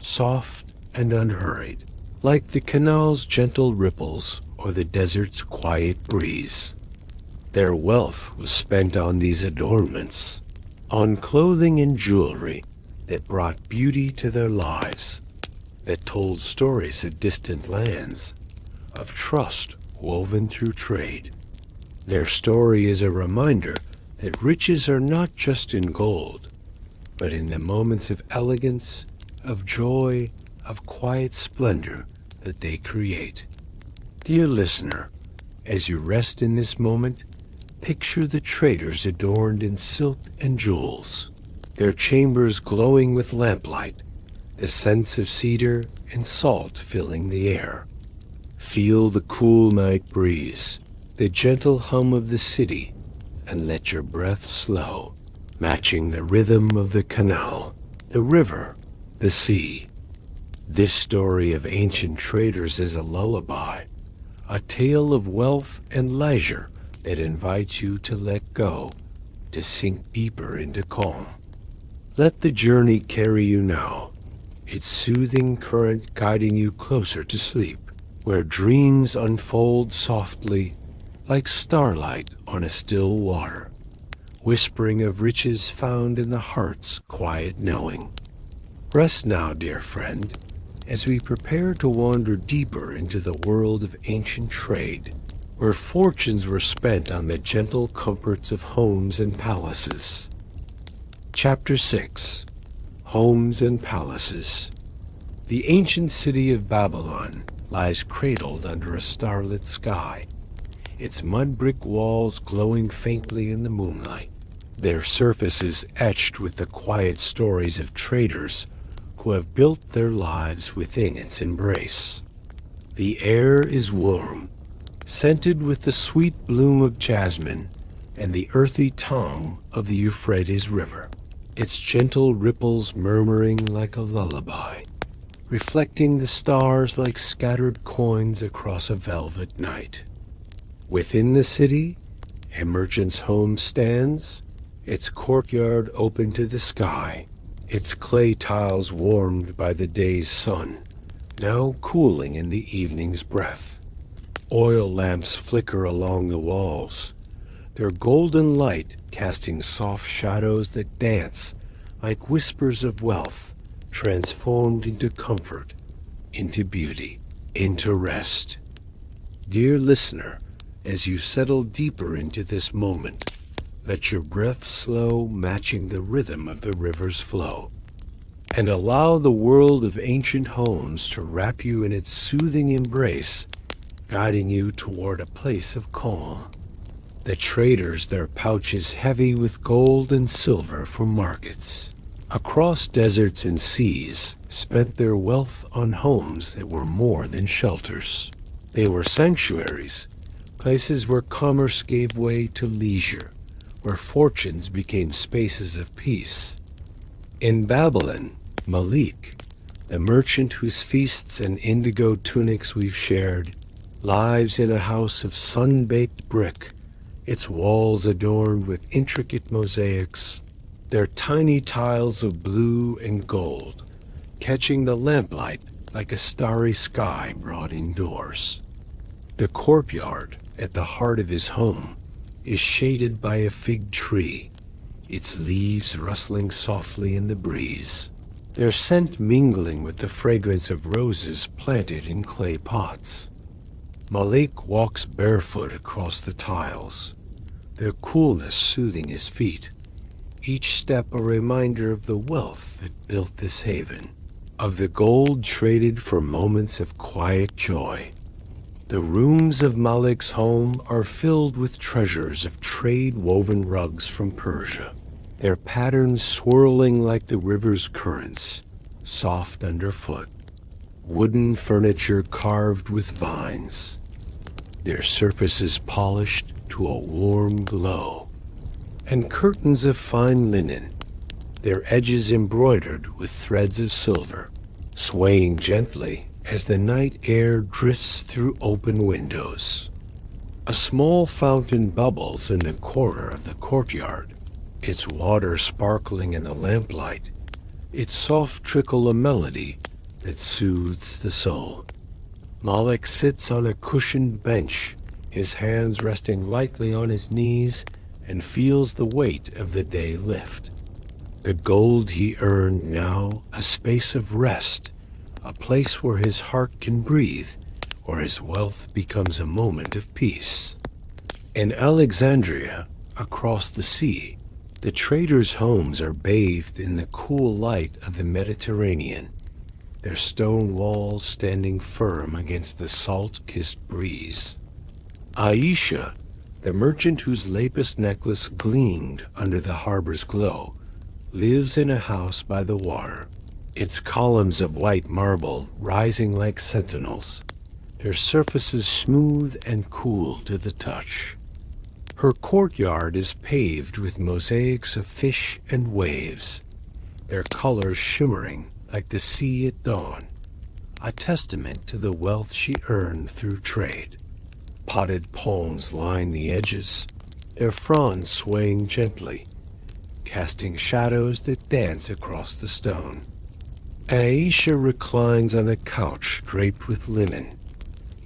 [SPEAKER 1] soft and unhurried, like the canal's gentle ripples or the desert's quiet breeze. Their wealth was spent on these adornments, on clothing and jewelry that brought beauty to their lives, that told stories of distant lands, of trust woven through trade. Their story is a reminder that riches are not just in gold, but in the moments of elegance, of joy, of quiet splendor that they create. Dear listener, as you rest in this moment, picture the traders adorned in silk and jewels, their chambers glowing with lamplight, the scents of cedar and salt filling the air. Feel the cool night breeze, the gentle hum of the city, and let your breath slow. matching the rhythm of the canal, the river, the sea. This story of ancient traders is a lullaby, a tale of wealth and leisure that invites you to let go, to sink deeper into calm. Let the journey carry you now, its soothing current guiding you closer to sleep, where dreams unfold softly like starlight on a still water, whispering of riches found in the heart's quiet knowing. Rest now, dear friend, as we prepare to wander deeper into the world of ancient trade, where fortunes were spent on the gentle comforts of homes and palaces. Chapter 6. Homes and Palaces. The ancient city of Babylon lies cradled under a starlit sky, its mud brick walls glowing faintly in the moonlight, their surfaces etched with the quiet stories of traders who have built their lives within its embrace. The air is warm, scented with the sweet bloom of jasmine and the earthy tongue of the Euphrates River, its gentle ripples murmuring like a lullaby, reflecting the stars like scattered coins across a velvet night. Within the city, a merchant's home stands, its courtyard open to the sky, its clay tiles warmed by the day's sun, now cooling in the evening's breath. Oil lamps flicker along the walls, their golden light casting soft shadows that dance like whispers of wealth, transformed into comfort, into beauty, into rest. Dear listener, as you settle deeper into this moment, let your breath slow, matching the rhythm of the river's flow, and allow the world of ancient homes to wrap you in its soothing embrace, guiding you toward a place of calm. The traders, their pouches heavy with gold and silver for markets, across deserts and seas, spent their wealth on homes that were more than shelters. They were sanctuaries, places where commerce gave way to leisure, where fortunes became spaces of peace. In Babylon, Malik, the merchant whose feasts and indigo tunics we've shared, lives in a house of sun-baked brick, its walls adorned with intricate mosaics, their tiny tiles of blue and gold, catching the lamplight like a starry sky brought indoors. The courtyard, at the heart of his home, is shaded by a fig tree, its leaves rustling softly in the breeze, their scent mingling with the fragrance of roses planted in clay pots. Malik walks barefoot across the tiles, their coolness soothing his feet, each step a reminder of the wealth that built this haven, of the gold traded for moments of quiet joy. The rooms of Malik's home are filled with treasures of trade-woven rugs from Persia, their patterns swirling like the river's currents, soft underfoot, wooden furniture carved with vines, their surfaces polished to a warm glow, and curtains of fine linen, their edges embroidered with threads of silver, swaying gently as the night air drifts through open windows. A small fountain bubbles in the corner of the courtyard, its water sparkling in the lamplight, its soft trickle a melody that soothes the soul. Malik sits on a cushioned bench, his hands resting lightly on his knees, and feels the weight of the day lift. The gold he earned now a space of rest, a place where his heart can breathe, where his wealth becomes a moment of peace. In Alexandria, across the sea, the traders' homes are bathed in the cool light of the Mediterranean, their stone walls standing firm against the salt-kissed breeze. Aisha, the merchant whose lapis necklace gleamed under the harbor's glow, lives in a house by the water, its columns of white marble rising like sentinels, their surfaces smooth and cool to the touch. Her courtyard is paved with mosaics of fish and waves, their colors shimmering like the sea at dawn, a testament to the wealth she earned through trade. Potted palms line the edges, their fronds swaying gently, casting shadows that dance across the stone. Aisha reclines on a couch draped with linen,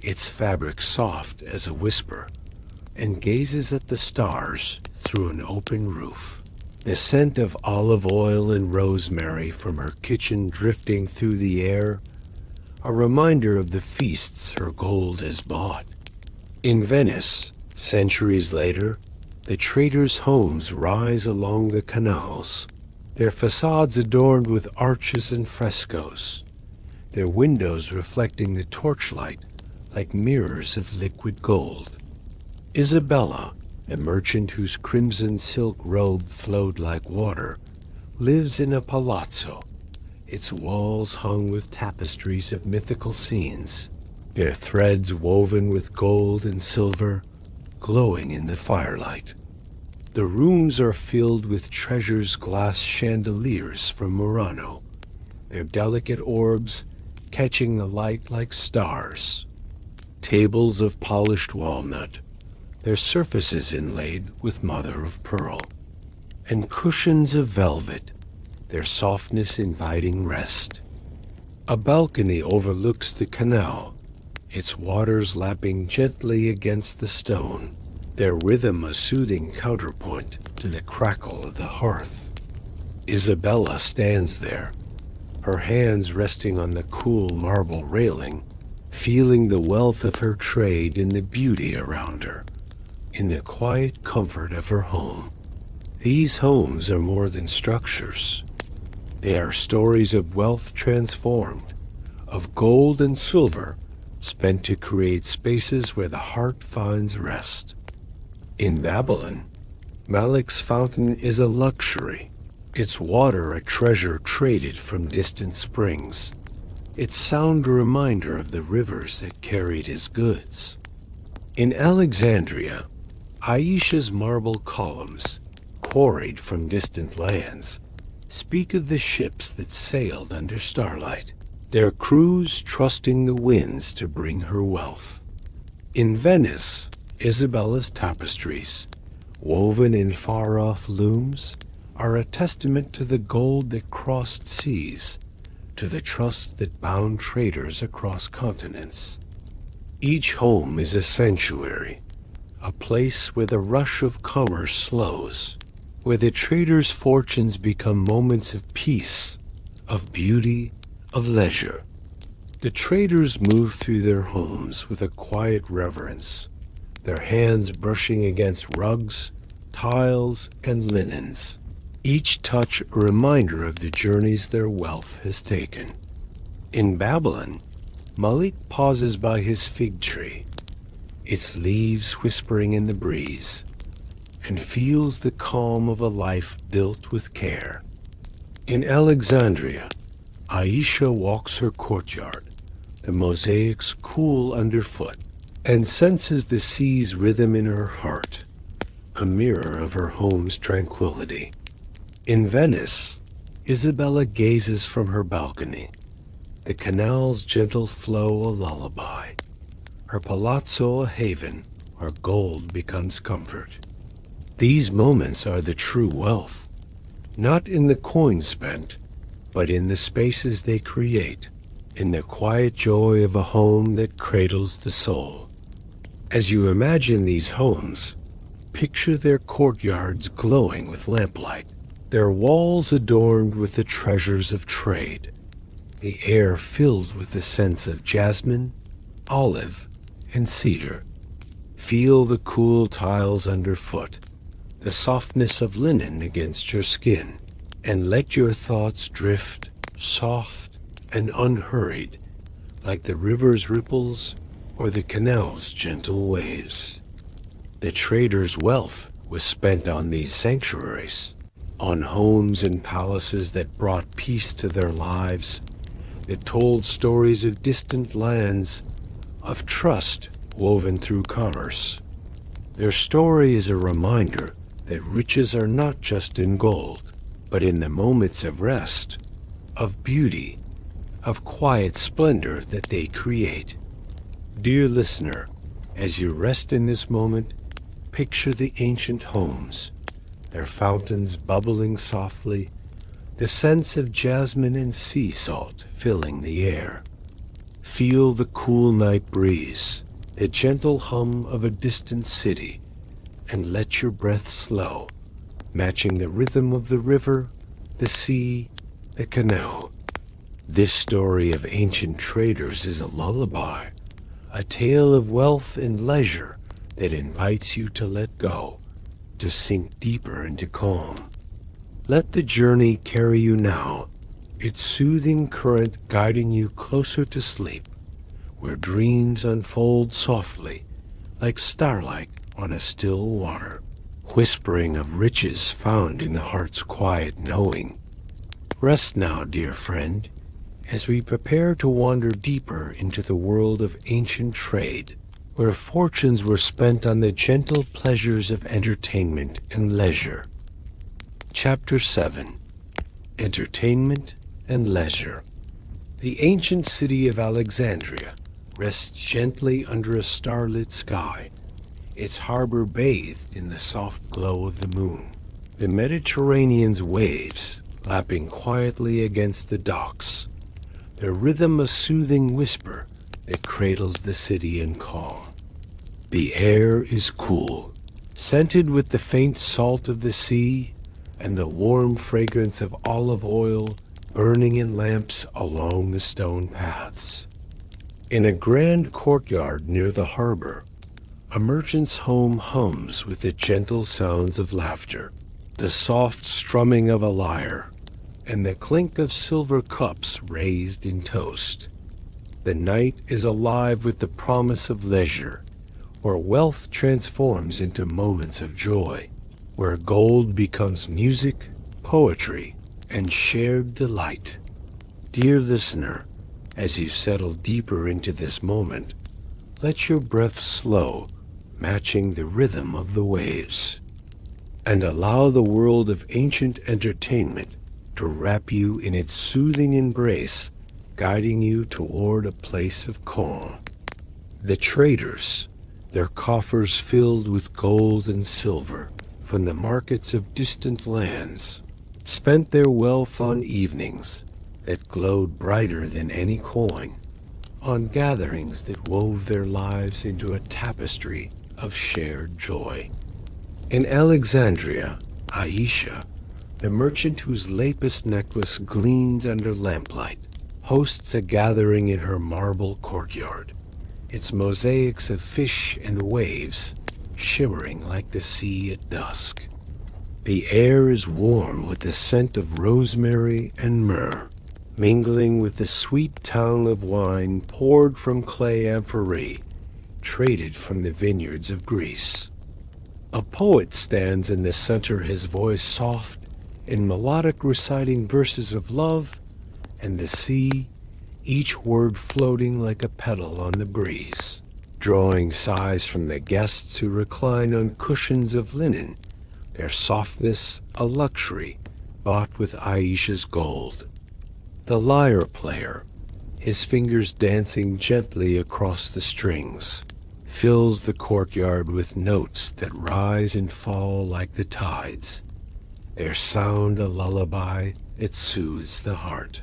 [SPEAKER 1] its fabric soft as a whisper, and gazes at the stars through an open roof. The scent of olive oil and rosemary from her kitchen drifting through the air, a reminder of the feasts her gold has bought. In Venice, centuries later, the traders' homes rise along the canals, their facades adorned with arches and frescoes, their windows reflecting the torchlight like mirrors of liquid gold. Isabella, a merchant whose crimson silk robe flowed like water, lives in a palazzo, its walls hung with tapestries of mythical scenes, their threads woven with gold and silver, glowing in the firelight. The rooms are filled with treasures glass chandeliers from Murano, their delicate orbs catching the light like stars. Tables of polished walnut, their surfaces inlaid with mother of pearl, and cushions of velvet, their softness inviting rest. A balcony overlooks the canal, its waters lapping gently against the stone, their rhythm a soothing counterpoint to the crackle of the hearth. Isabella stands there, her hands resting on the cool marble railing, feeling the wealth of her trade in the beauty around her, in the quiet comfort of her home. These homes are more than structures. They are stories of wealth transformed, of gold and silver spent to create spaces where the heart finds rest. In Babylon, Malik's fountain is a luxury, its water a treasure traded from distant springs, its sound a reminder of the rivers that carried his goods. In Alexandria, Aisha's marble columns, quarried from distant lands, speak of the ships that sailed under starlight, their crews trusting the winds to bring her wealth. In Venice, Isabella's tapestries, woven in far-off looms, are a testament to the gold that crossed seas, to the trust that bound traders across continents. Each home is a sanctuary, a place where the rush of commerce slows, where the traders' fortunes become moments of peace, of beauty, of leisure. The traders move through their homes with a quiet reverence, their hands brushing against rugs, tiles, and linens, each touch a reminder of the journeys their wealth has taken. In Babylon, Malik pauses by his fig tree, its leaves whispering in the breeze, and feels the calm of a life built with care. In Alexandria, Aisha walks her courtyard, the mosaics cool underfoot, and senses the sea's rhythm in her heart, a mirror of her home's tranquility. In Venice, Isabella gazes from her balcony, the canal's gentle flow a lullaby, her palazzo a haven where gold becomes comfort. These moments are the true wealth, not in the coins spent, but in the spaces they create, in the quiet joy of a home that cradles the soul. As you imagine these homes, picture their courtyards glowing with lamplight, their walls adorned with the treasures of trade, the air filled with the scents of jasmine, olive, and cedar. Feel the cool tiles underfoot, the softness of linen against your skin, and let your thoughts drift, soft and unhurried, like the river's ripples or the canal's gentle waves. The trader's wealth was spent on these sanctuaries, on homes and palaces that brought peace to their lives, that told stories of distant lands, of trust woven through commerce. Their story is a reminder that riches are not just in gold, but in the moments of rest, of beauty, of quiet splendor that they create. Dear listener, as you rest in this moment, picture the ancient homes, their fountains bubbling softly, the scents of jasmine and sea salt filling the air. Feel the cool night breeze, the gentle hum of a distant city, and let your breath slow, matching the rhythm of the river, the sea, the canoe. This story of ancient traders is a lullaby, a tale of wealth and leisure that invites you to let go, to sink deeper into calm. Let the journey carry you now, its soothing current guiding you closer to sleep, where dreams unfold softly, like starlight on a still water, whispering of riches found in the heart's quiet knowing. Rest now, dear friend, as we prepare to wander deeper into the world of ancient trade, where fortunes were spent on the gentle pleasures of entertainment and leisure. Chapter 7. Entertainment and Leisure. The ancient city of Alexandria rests gently under a starlit sky, its harbor bathed in the soft glow of the moon. The Mediterranean's waves lapping quietly against the docks, their rhythm a soothing whisper that cradles the city in calm. The air is cool, scented with the faint salt of the sea and the warm fragrance of olive oil burning in lamps along the stone paths. In a grand courtyard near the harbor, a merchant's home hums with the gentle sounds of laughter, the soft strumming of a lyre, and the clink of silver cups raised in toast. The night is alive with the promise of leisure, where wealth transforms into moments of joy, where gold becomes music, poetry, and shared delight. Dear listener, as you settle deeper into this moment, let your breath slow, matching the rhythm of the waves, and allow the world of ancient entertainment to wrap you in its soothing embrace, guiding you toward a place of calm. The traders, their coffers filled with gold and silver from the markets of distant lands, spent their wealth on evenings that glowed brighter than any coin, on gatherings that wove their lives into a tapestry of shared joy. In Alexandria, Aisha, the merchant whose lapis necklace gleamed under lamplight, hosts a gathering in her marble courtyard, its mosaics of fish and waves shimmering like the sea at dusk. The air is warm with the scent of rosemary and myrrh, mingling with the sweet tongue of wine poured from clay amphorae, traded from the vineyards of Greece. A poet stands in the center, his voice soft and melodic, reciting verses of love and the sea, each word floating like a petal on the breeze, drawing sighs from the guests who recline on cushions of linen, their softness a luxury bought with Aisha's gold. The lyre player, his fingers dancing gently across the strings, fills the courtyard with notes that rise and fall like the tides, their sound a lullaby that soothes the heart.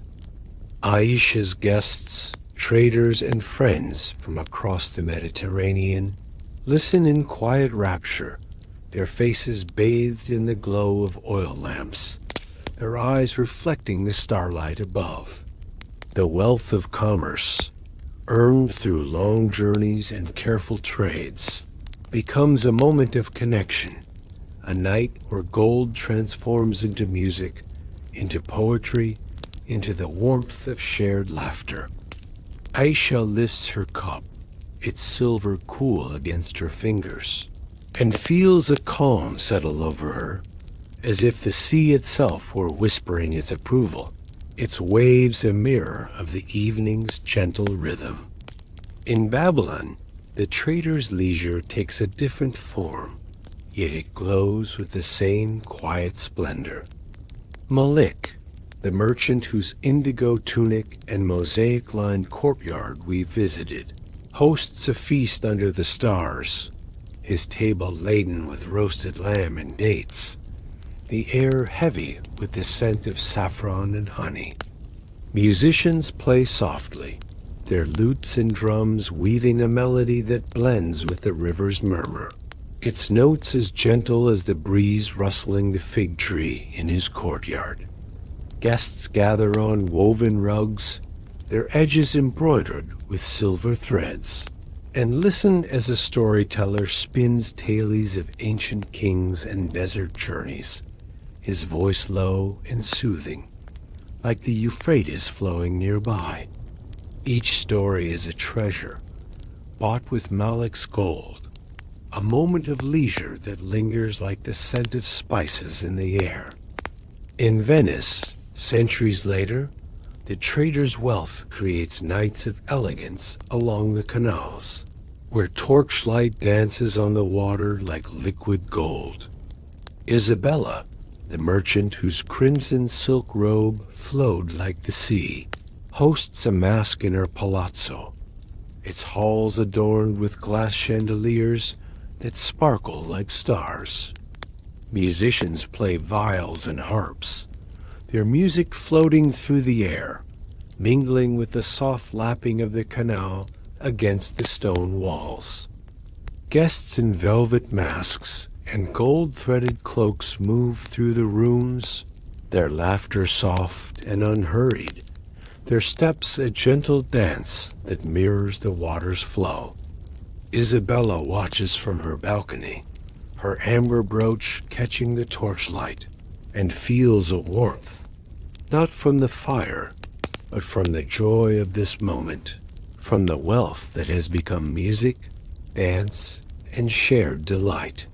[SPEAKER 1] Aisha's guests, traders and friends from across the Mediterranean, listen in quiet rapture, their faces bathed in the glow of oil lamps, their eyes reflecting the starlight above. The wealth of commerce, earned through long journeys and careful trades, becomes a moment of connection, a night where gold transforms into music, into poetry, into the warmth of shared laughter. Aisha lifts her cup, its silver cool against her fingers, and feels a calm settle over her, as if the sea itself were whispering its approval, its waves a mirror of the evening's gentle rhythm. In Babylon, The trader's leisure takes a different form, yet it glows with the same quiet splendor. Malik, the merchant whose indigo tunic and mosaic-lined courtyard we visited, hosts a feast under the stars, his table laden with roasted lamb and dates, the air heavy with the scent of saffron and honey. Musicians play softly, their lutes and drums weaving a melody that blends with the river's murmur, its notes as gentle as the breeze rustling the fig tree in his courtyard. Guests gather on woven rugs, their edges embroidered with silver threads, and listen as a storyteller spins tales of ancient kings and desert journeys, his voice low and soothing, like the Euphrates flowing nearby. Each story is a treasure, bought with Malik's gold, a moment of leisure that lingers like the scent of spices in the air. In Venice, centuries later, the trader's wealth creates nights of elegance along the canals, where torchlight dances on the water like liquid gold. Isabella, the merchant whose crimson silk robe flowed like the sea, hosts a masque in her palazzo, its halls adorned with glass chandeliers that sparkle like stars. Musicians play viols and harps, their music floating through the air, mingling with the soft lapping of the canal against the stone walls. Guests in velvet masks and gold-threaded cloaks move through the rooms, their laughter soft and unhurried, their steps a gentle dance that mirrors the water's flow. Isabella watches from her balcony, her amber brooch catching the torchlight, and feels a warmth, not from the fire, but from the joy of this moment, from the wealth that has become music, dance, and shared delight.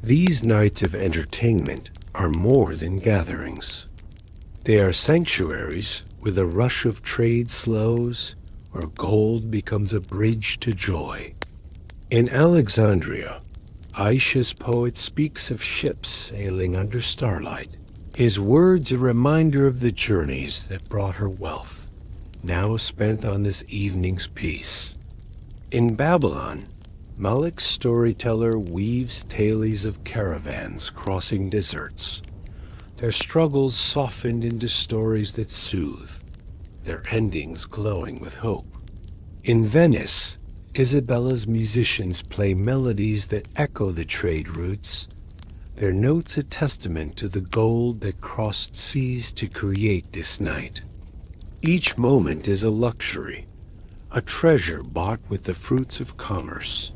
[SPEAKER 1] These nights of entertainment are more than gatherings. They are sanctuaries where the rush of trade slows, where gold becomes a bridge to joy. In Alexandria, Aisha's poet speaks of ships sailing under starlight, his words a reminder of the journeys that brought her wealth, now spent on this evening's peace. In Babylon, Malik's storyteller weaves tales of caravans crossing deserts, their struggles softened into stories that soothe, their endings glowing with hope. In Venice, Isabella's musicians play melodies that echo the trade routes, their notes a testament to the gold that crossed seas to create this night. Each moment is a luxury, a treasure bought with the fruits of commerce,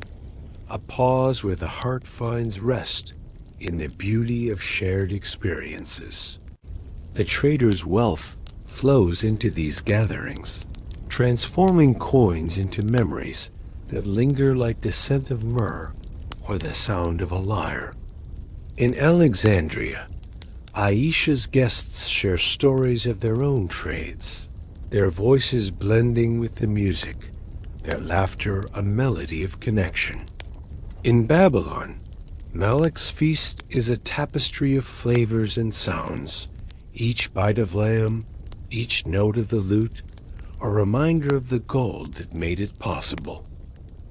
[SPEAKER 1] a pause where the heart finds rest in the beauty of shared experiences. The trader's wealth flows into these gatherings, transforming coins into memories that linger like the scent of myrrh or the sound of a lyre. In Alexandria, Aisha's guests share stories of their own trades, their voices blending with the music, their laughter a melody of connection. In Babylon, Malik's feast is a tapestry of flavors and sounds, each bite of lamb, each note of the lute, a reminder of the gold that made it possible.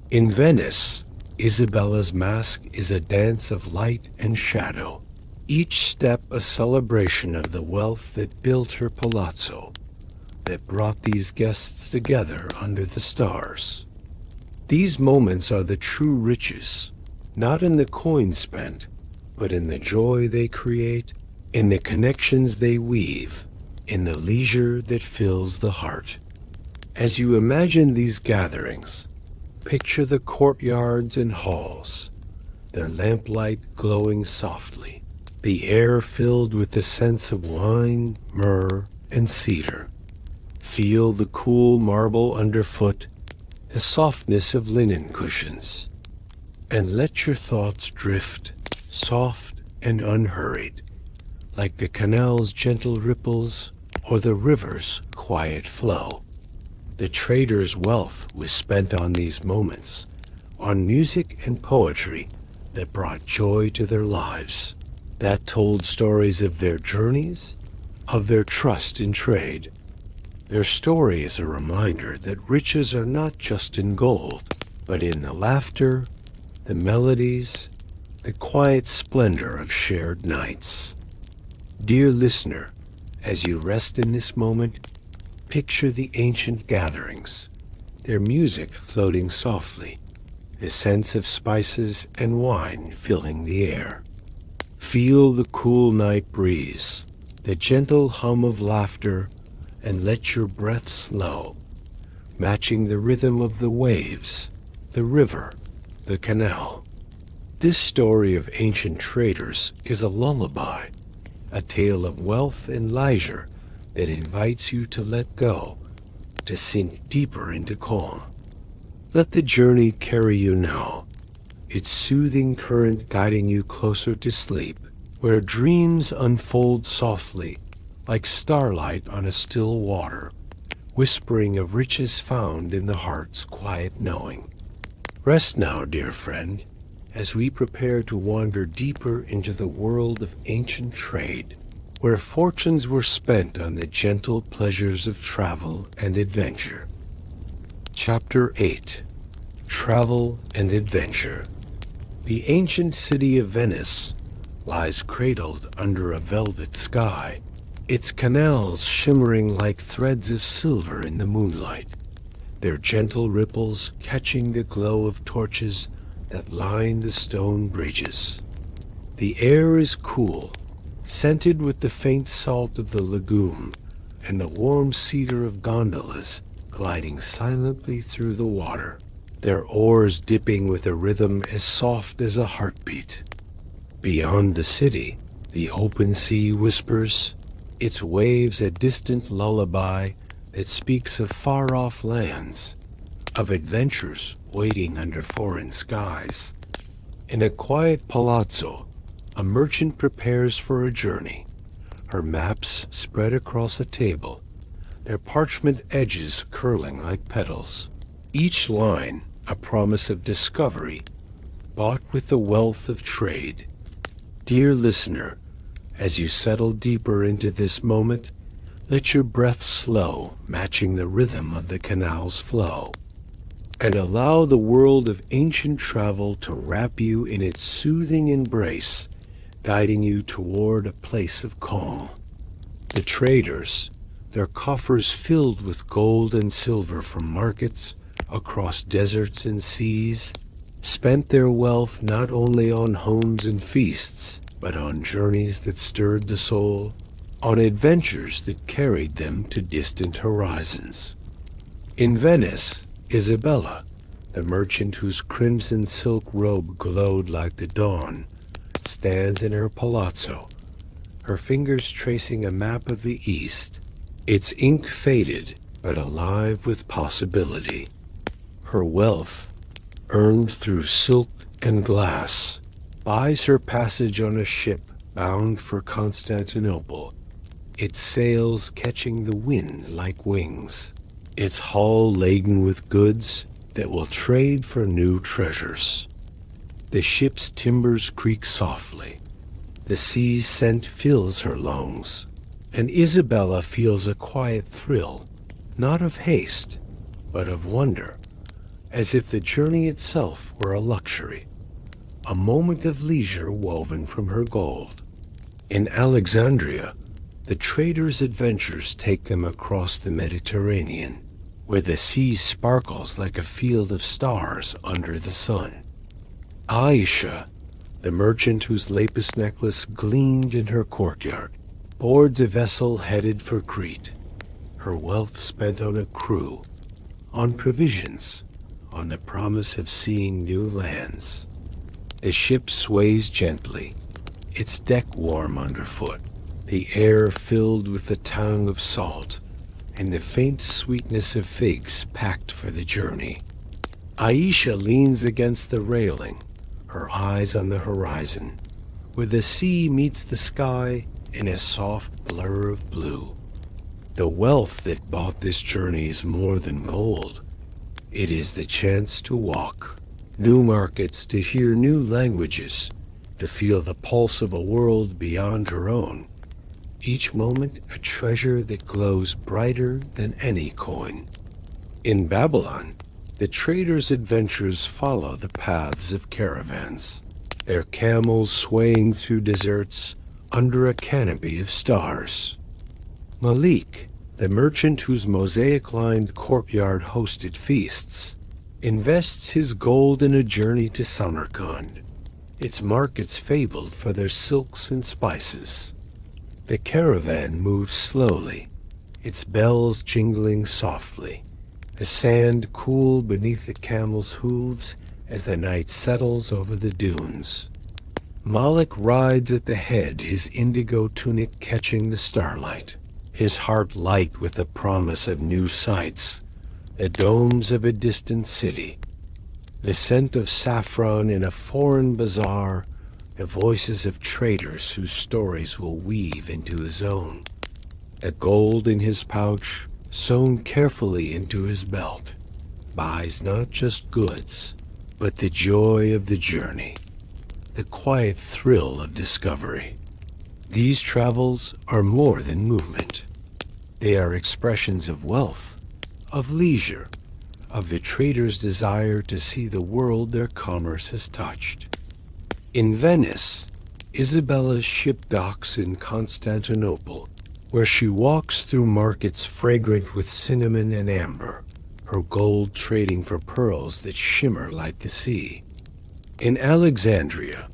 [SPEAKER 1] In Venice, Isabella's masque is a dance of light and shadow, each step a celebration of the wealth that built her palazzo, that brought these guests together under the stars. These moments are the true riches, not in the coin spent, but in the joy they create, in the connections they weave, in the leisure that fills the heart. As you imagine these gatherings, picture the courtyards and halls, their lamplight glowing softly, the air filled with the scents of wine, myrrh, and cedar. Feel the cool marble underfoot, the softness of linen cushions, and let your thoughts drift, soft and unhurried, like the canal's gentle ripples or the river's quiet flow. The trader's wealth was spent on these moments, on music and poetry that brought joy to their lives, that told stories of their journeys, of their trust in trade. Their story is a reminder that riches are not just in gold, but in the laughter, the melodies, the quiet splendor of shared nights. Dear listener, as you rest in this moment, picture the ancient gatherings, their music floating softly, the scents of spices and wine filling the air. Feel the cool night breeze, the gentle hum of laughter, and let your breath slow, matching the rhythm of the waves, the river, the canal. This story of ancient traders is a lullaby, a tale of wealth and leisure that invites you to let go, to sink deeper into calm. Let the journey carry you now, its soothing current guiding you closer to sleep, where dreams unfold softly, like starlight on a still water, whispering of riches found in the heart's quiet knowing. Rest now, dear friend, as we prepare to wander deeper into the world of ancient trade, where fortunes were spent on the gentle pleasures of travel and adventure. Chapter 8. Travel and Adventure. The ancient city of Venice lies cradled under a velvet sky, its canals shimmering like threads of silver in the moonlight, their gentle ripples catching the glow of torches that line the stone bridges. The air is cool, scented with the faint salt of the lagoon and the warm cedar of gondolas gliding silently through the water, their oars dipping with a rhythm as soft as a heartbeat. Beyond the city, the open sea whispers, its waves a distant lullaby that speaks of far-off lands, of adventures waiting under foreign skies. In a quiet palazzo, a merchant prepares for a journey, her maps spread across a table, their parchment edges curling like petals, each line a promise of discovery, bought with the wealth of trade. Dear listener, as you settle deeper into this moment, let your breath slow, matching the rhythm of the canal's flow, and allow the world of ancient travel to wrap you in its soothing embrace, guiding you toward a place of calm. The traders, their coffers filled with gold and silver from markets across deserts and seas, spent their wealth not only on homes and feasts, but on journeys that stirred the soul, on adventures that carried them to distant horizons. In Venice, Isabella, the merchant whose crimson silk robe glowed like the dawn, stands in her palazzo, her fingers tracing a map of the East, its ink faded but alive with possibility. Her wealth, earned through silk and glass, buys her passage on a ship bound for Constantinople, its sails catching the wind like wings, its hull laden with goods that will trade for new treasures. The ship's timbers creak softly, the sea's scent fills her lungs, and Isabella feels a quiet thrill, not of haste, but of wonder, as if the journey itself were a luxury, a moment of leisure woven from her gold. In Alexandria, the traders' adventures take them across the Mediterranean, where the sea sparkles like a field of stars under the sun. Aisha, the merchant whose lapis necklace gleamed in her courtyard, boards a vessel headed for Crete, her wealth spent on a crew, on provisions, on the promise of seeing new lands. The ship sways gently, its deck warm underfoot, the air filled with the tang of salt and the faint sweetness of figs packed for the journey. Aisha leans against the railing, her eyes on the horizon, where the sea meets the sky in a soft blur of blue. The wealth that bought this journey is more than gold. It is the chance to walk, new markets to hear new languages, to feel the pulse of a world beyond her own. Each moment a treasure that glows brighter than any coin. In Babylon, the traders' adventures follow the paths of caravans, their camels swaying through deserts under a canopy of stars. Malik, the merchant whose mosaic-lined courtyard hosted feasts, invests his gold in a journey to Samarkand, its markets fabled for their silks and spices. The caravan moves slowly, its bells jingling softly, the sand cool beneath the camels' hooves as the night settles over the dunes. Malik rides at the head, his indigo tunic catching the starlight, his heart light with the promise of new sights, the domes of a distant city, the scent of saffron in a foreign bazaar, the voices of traders whose stories will weave into his own. The gold in his pouch, sewn carefully into his belt, buys not just goods, but the joy of the journey, the quiet thrill of discovery. These travels are more than movement. They are expressions of wealth, of leisure, of the trader's desire to see the world their commerce has touched. In Venice, Isabella's ship docks in Constantinople, where she walks through markets fragrant with cinnamon and amber, her gold trading for pearls that shimmer like the sea. In Alexandria,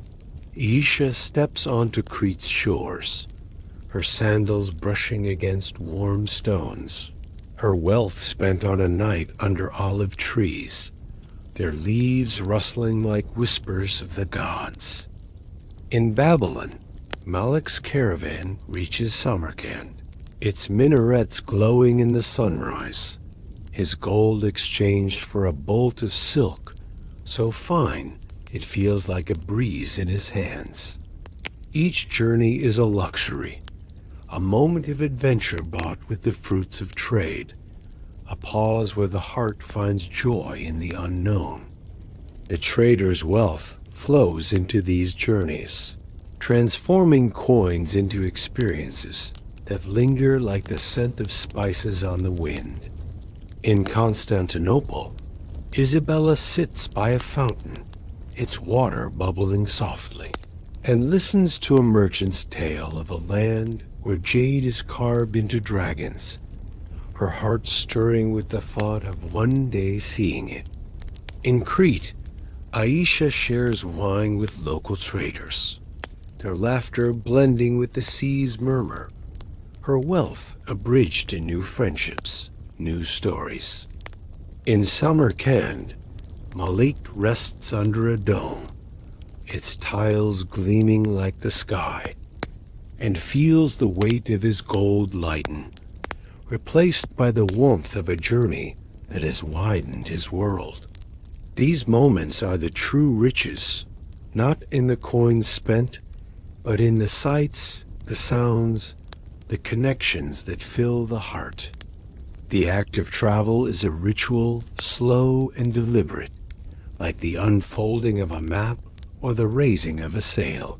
[SPEAKER 1] Aisha steps onto Crete's shores, her sandals brushing against warm stones, her wealth spent on a night under olive trees, their leaves rustling like whispers of the gods. In Babylon, Malik's caravan reaches Samarkand, its minarets glowing in the sunrise, his gold exchanged for a bolt of silk so fine it feels like a breeze in his hands. Each journey is a luxury, a moment of adventure bought with the fruits of trade, a pause where the heart finds joy in the unknown. The trader's wealth flows into these journeys, transforming coins into experiences that linger like the scent of spices on the wind. In Constantinople, Isabella sits by a fountain, its water bubbling softly, and listens to a merchant's tale of a land where jade is carved into dragons, her heart stirring with the thought of one day seeing it. In Crete, Aisha shares wine with local traders, their laughter blending with the sea's murmur, her wealth a bridge to new friendships, new stories. In Samarkand, Malik rests under a dome, its tiles gleaming like the sky, and feels the weight of his gold lighten, replaced by the warmth of a journey that has widened his world. These moments are the true riches, not in the coins spent, but in the sights, the sounds, the connections that fill the heart. The act of travel is a ritual, slow and deliberate, like the unfolding of a map or the raising of a sail.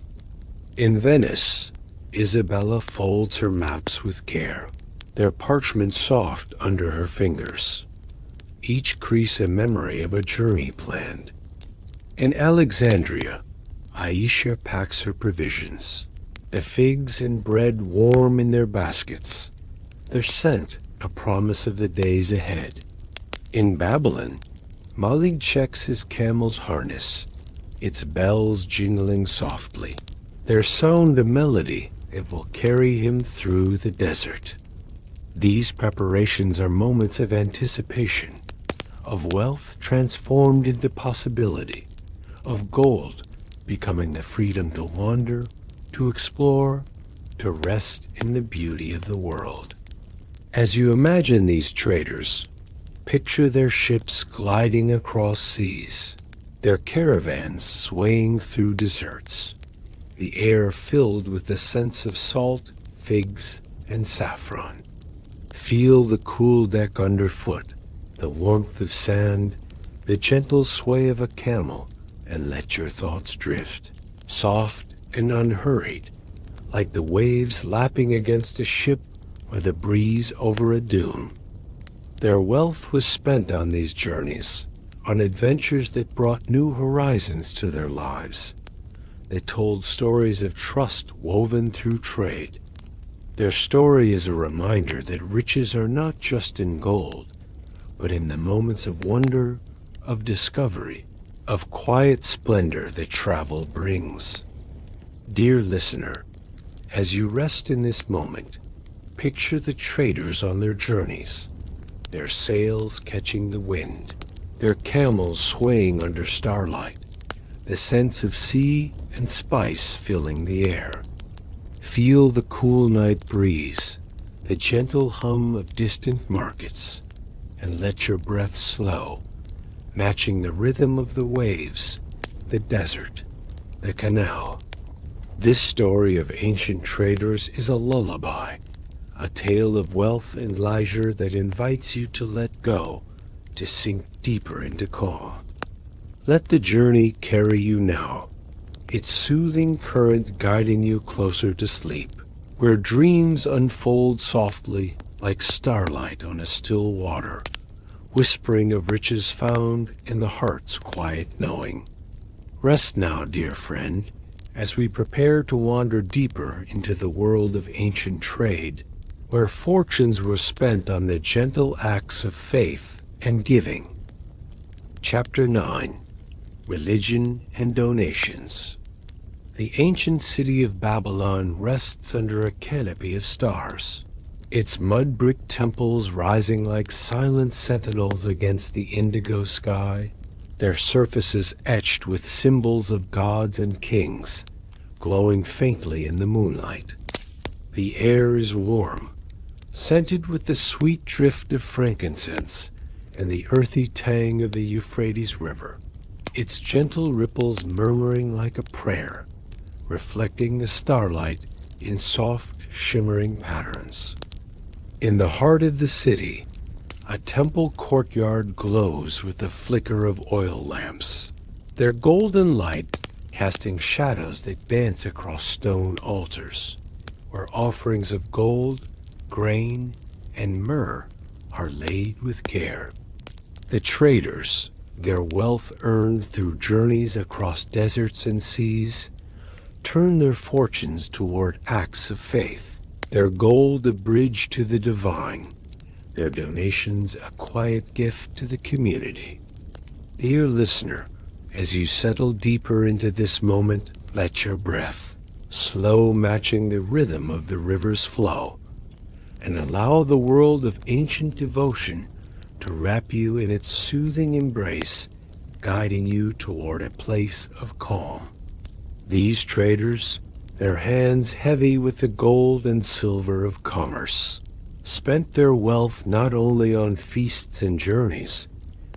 [SPEAKER 1] In Venice, Isabella folds her maps with care, their parchment soft under her fingers, each crease a memory of a journey planned. In Alexandria, Aisha packs her provisions, the figs and bread warm in their baskets, their scent a promise of the days ahead. In Babylon, Malik checks his camel's harness, its bells jingling softly, their sound a melody that will carry him through the desert. These preparations are moments of anticipation, of wealth transformed into possibility, of gold becoming the freedom to wander, to explore, to rest in the beauty of the world. As you imagine these traders, picture their ships gliding across seas, their caravans swaying through deserts, the air filled with the scents of salt, figs, and saffron. Feel the cool deck underfoot, the warmth of sand, the gentle sway of a camel, and let your thoughts drift, soft and unhurried, like the waves lapping against a ship or the breeze over a dune. Their wealth was spent on these journeys, on adventures that brought new horizons to their lives. They told stories of trust woven through trade. Their story is a reminder that riches are not just in gold, but in the moments of wonder, of discovery, of quiet splendor that travel brings. Dear listener, as you rest in this moment, picture the traders on their journeys, their sails catching the wind, their camels swaying under starlight, the sense of sea and spice filling the air. Feel the cool night breeze, the gentle hum of distant markets, and let your breath slow, matching the rhythm of the waves, the desert, the canal. This story of ancient traders is a lullaby, a tale of wealth and leisure that invites you to let go, to sink deeper into calm. Let the journey carry you now, its soothing current guiding you closer to sleep, where dreams unfold softly like starlight on a still water, whispering of riches found in the heart's quiet knowing. Rest now, dear friend, as we prepare to wander deeper into the world of ancient trade, where fortunes were spent on the gentle acts of faith and giving. Chapter 9. Religion and Donations. The ancient city of Babylon rests under a canopy of stars, its mud-brick temples rising like silent sentinels against the indigo sky, their surfaces etched with symbols of gods and kings, glowing faintly in the moonlight. The air is warm, scented with the sweet drift of frankincense and the earthy tang of the Euphrates River, its gentle ripples murmuring like a prayer, reflecting the starlight in soft, shimmering patterns. In the heart of the city, a temple courtyard glows with the flicker of oil lamps, their golden light casting shadows that dance across stone altars, where offerings of gold, grain, and myrrh are laid with care. The traders, their wealth earned through journeys across deserts and seas, turn their fortunes toward acts of faith, their gold a bridge to the divine, their donations a quiet gift to the community. Dear listener, as you settle deeper into this moment, let your breath, slow matching the rhythm of the river's flow, and allow the world of ancient devotion to wrap you in its soothing embrace, guiding you toward a place of calm. These traders, their hands heavy with the gold and silver of commerce, spent their wealth not only on feasts and journeys,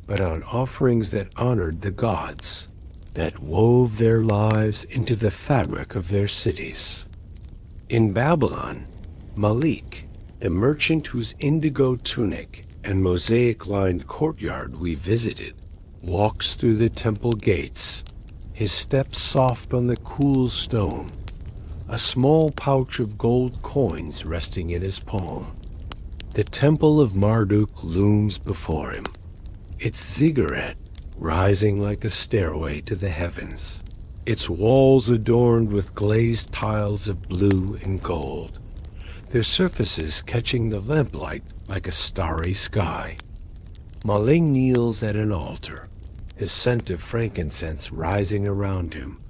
[SPEAKER 1] but on offerings that honored the gods, that wove their lives into the fabric of their cities. In Babylon, Malik, the merchant whose indigo tunic and mosaic-lined courtyard we visited, walks through the temple gates, his steps soft on the cool stone, a small pouch of gold coins resting in his palm. The temple of Marduk looms before him, its ziggurat rising like a stairway to the heavens, its walls adorned with glazed tiles of blue and gold, their surfaces catching the lamplight like a starry sky. Malik kneels at an altar, his scent of frankincense rising around him,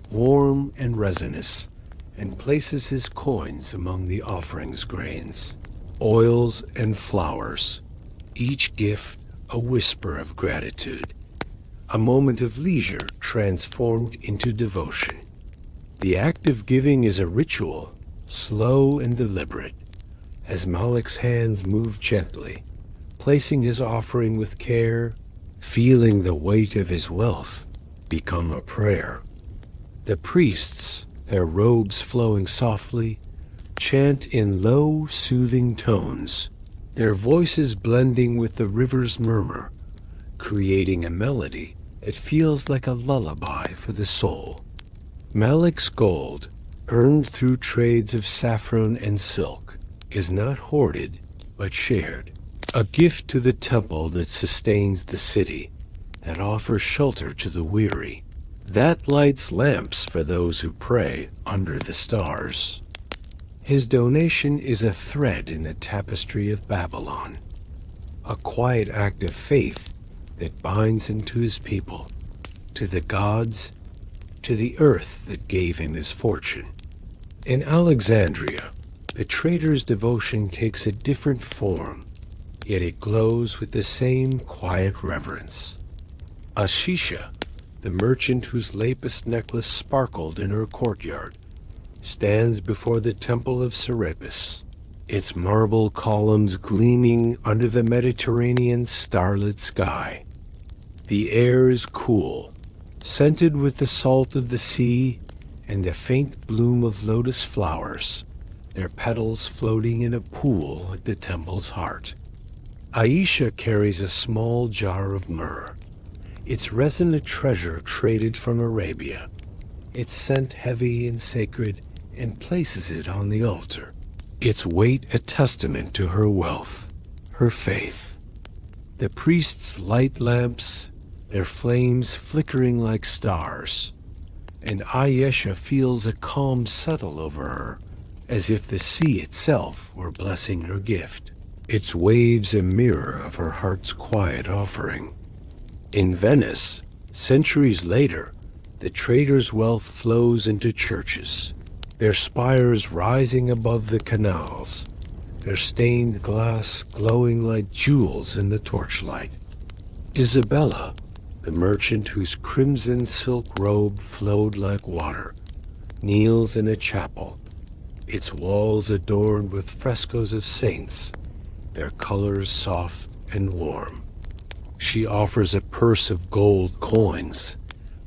[SPEAKER 1] warm and resinous, and places his coins among the offering's grains, oils and flowers, each gift a whisper of gratitude, a moment of leisure transformed into devotion. The act of giving is a ritual, slow and deliberate, as Malik's hands move gently, placing his offering with care, feeling the weight of his wealth become a prayer. The priests, their robes flowing softly, chant in low, soothing tones, their voices blending with the river's murmur, creating a melody that feels like a lullaby for the soul. Malik's gold, earned through trades of saffron and silk, is not hoarded but shared, a gift to the temple that sustains the city, that offers shelter to the weary, that lights lamps for those who pray under the stars. His donation is a thread in the tapestry of Babylon, a quiet act of faith that binds him to his people, to the gods, to the earth that gave him his fortune. In Alexandria, the trader's devotion takes a different form, yet it glows with the same quiet reverence. Ashisha, the merchant whose lapis necklace sparkled in her courtyard, stands before the temple of Serapis, its marble columns gleaming under the Mediterranean starlit sky. The air is cool, scented with the salt of the sea and the faint bloom of lotus flowers, their petals floating in a pool at the temple's heart. Aisha carries a small jar of myrrh, its resin a treasure traded from Arabia, its scent heavy and sacred, and places it on the altar, its weight a testament to her wealth, her faith. The priests light lamps, their flames flickering like stars, and Ayesha feels a calm settle over her, as if the sea itself were blessing her gift, its waves a mirror of her heart's quiet offering. In Venice, centuries later, the trader's wealth flows into churches, their spires rising above the canals, their stained glass glowing like jewels in the torchlight. Isabella, the merchant whose crimson silk robe flowed like water, kneels in a chapel, its walls adorned with frescoes of saints, their colors soft and warm. She offers a purse of gold coins,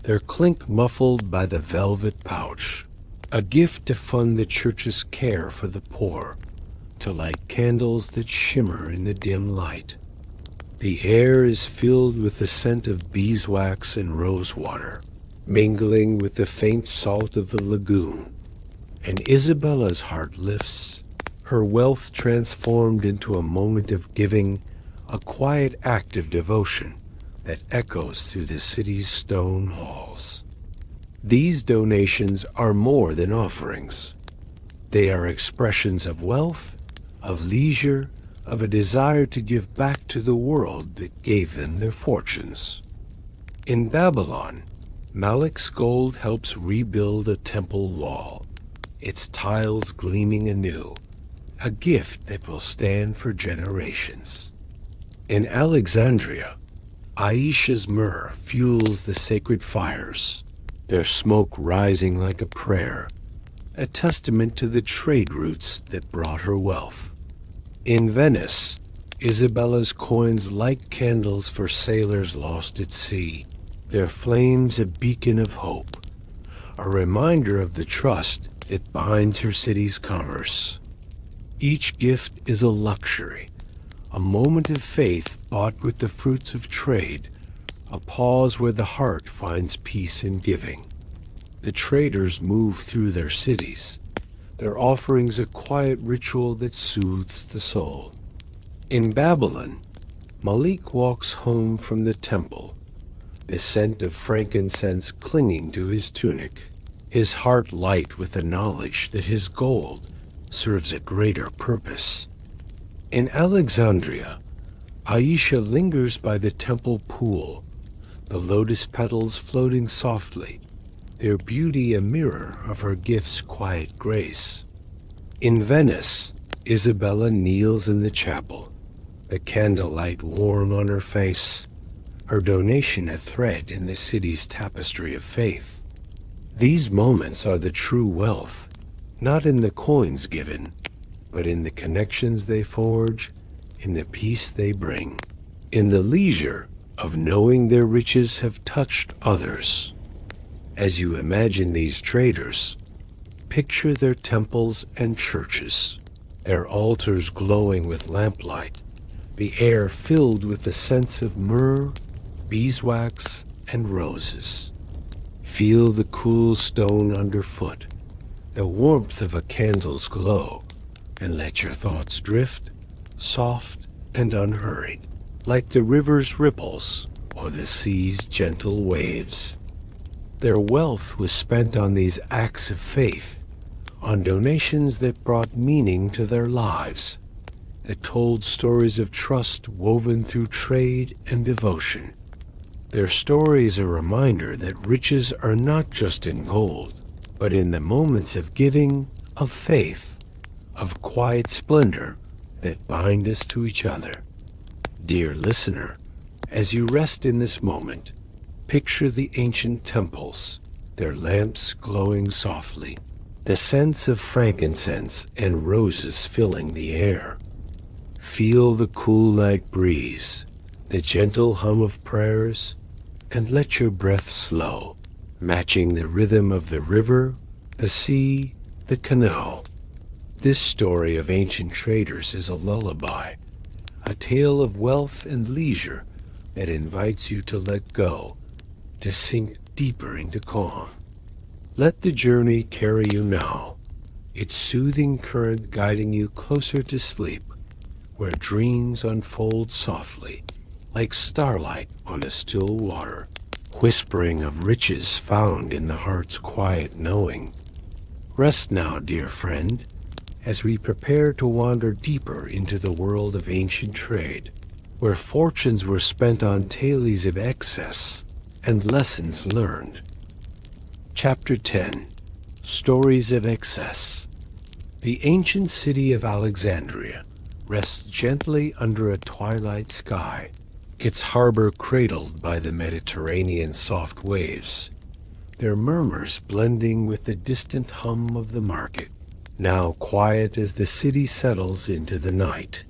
[SPEAKER 1] their clink muffled by the velvet pouch, a gift to fund the church's care for the poor, to light candles that shimmer in the dim light. The air is filled with the scent of beeswax and rosewater, mingling with the faint salt of the lagoon, and Isabella's heart lifts, her wealth transformed into a moment of giving, a quiet act of devotion that echoes through the city's stone halls. These donations are more than offerings. They are expressions of wealth, of leisure, of a desire to give back to the world that gave them their fortunes. In Babylon, Malik's gold helps rebuild a temple wall, its tiles gleaming anew, a gift that will stand for generations. In Alexandria, Aisha's myrrh fuels the sacred fires, their smoke rising like a prayer, a testament to the trade routes that brought her wealth. In Venice, Isabella's coins light candles for sailors lost at sea, their flames a beacon of hope, a reminder of the trust that binds her city's commerce. Each gift is a luxury, a moment of faith bought with the fruits of trade, a pause where the heart finds peace in giving. The traders move through their cities, their offerings a quiet ritual that soothes the soul. In Babylon, Malik walks home from the temple, the scent of frankincense clinging to his tunic, his heart light with the knowledge that his gold serves a greater purpose. In Alexandria, Aisha lingers by the temple pool, the lotus petals floating softly, their beauty a mirror of her gift's quiet grace. In Venice, Isabella kneels in the chapel, the candlelight warm on her face, her donation a thread in the city's tapestry of faith. These moments are the true wealth, not in the coins given, but in the connections they forge, in the peace they bring, in the leisure of knowing their riches have touched others. As you imagine these traders, picture their temples and churches, their altars glowing with lamplight, the air filled with the scents of myrrh, beeswax, and roses. Feel the cool stone underfoot, the warmth of a candle's glow, and let your thoughts drift, soft and unhurried, like the river's ripples or the sea's gentle waves. Their wealth was spent on these acts of faith, on donations that brought meaning to their lives, that told stories of trust woven through trade and devotion. Their story is a reminder that riches are not just in gold, but in the moments of giving, of faith, of quiet splendor that bind us to each other. Dear listener, as you rest in this moment, picture the ancient temples, their lamps glowing softly, the scents of frankincense and roses filling the air. Feel the cool night breeze, the gentle hum of prayers, and let your breath slow, matching the rhythm of the river, the sea, the canal. This story of ancient traders is a lullaby, a tale of wealth and leisure that invites you to let go, to sink deeper into calm. Let the journey carry you now, its soothing current guiding you closer to sleep, where dreams unfold softly, like starlight on a still water, whispering of riches found in the heart's quiet knowing. Rest now, dear friend, as we prepare to wander deeper into the world of ancient trade, where fortunes were spent on tales of excess and lessons learned. Chapter 10. Stories of Excess. The ancient city of Alexandria rests gently under a twilight sky, its harbor cradled by the Mediterranean's soft waves, their murmurs blending with the distant hum of the market, now quiet as the city settles into the night.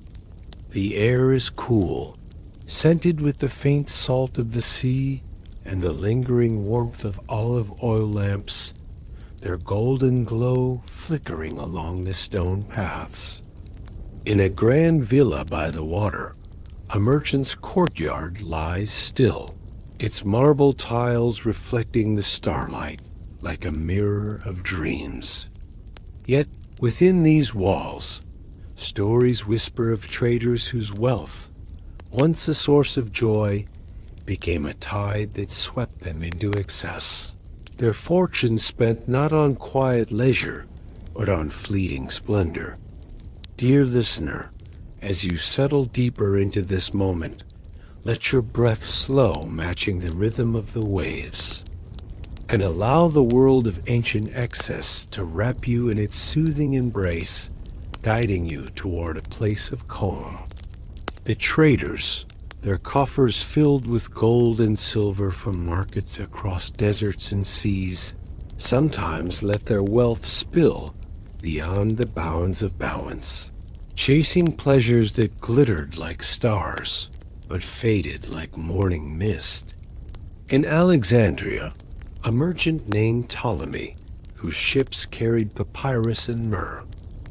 [SPEAKER 1] The air is cool, scented with the faint salt of the sea and the lingering warmth of olive oil lamps, their golden glow flickering along the stone paths. In a grand villa by the water, a merchant's courtyard lies still, its marble tiles reflecting the starlight like a mirror of dreams. Yet within these walls, stories whisper of traders whose wealth, once a source of joy, became a tide that swept them into excess. Their fortunes spent not on quiet leisure, but on fleeting splendor. Dear listener, as you settle deeper into this moment, let your breath slow, matching the rhythm of the waves, and allow the world of ancient excess to wrap you in its soothing embrace, guiding you toward a place of calm. The traders, their coffers filled with gold and silver from markets across deserts and seas, sometimes let their wealth spill beyond the bounds of balance, chasing pleasures that glittered like stars, but faded like morning mist. In Alexandria, a merchant named Ptolemy, whose ships carried papyrus and myrrh,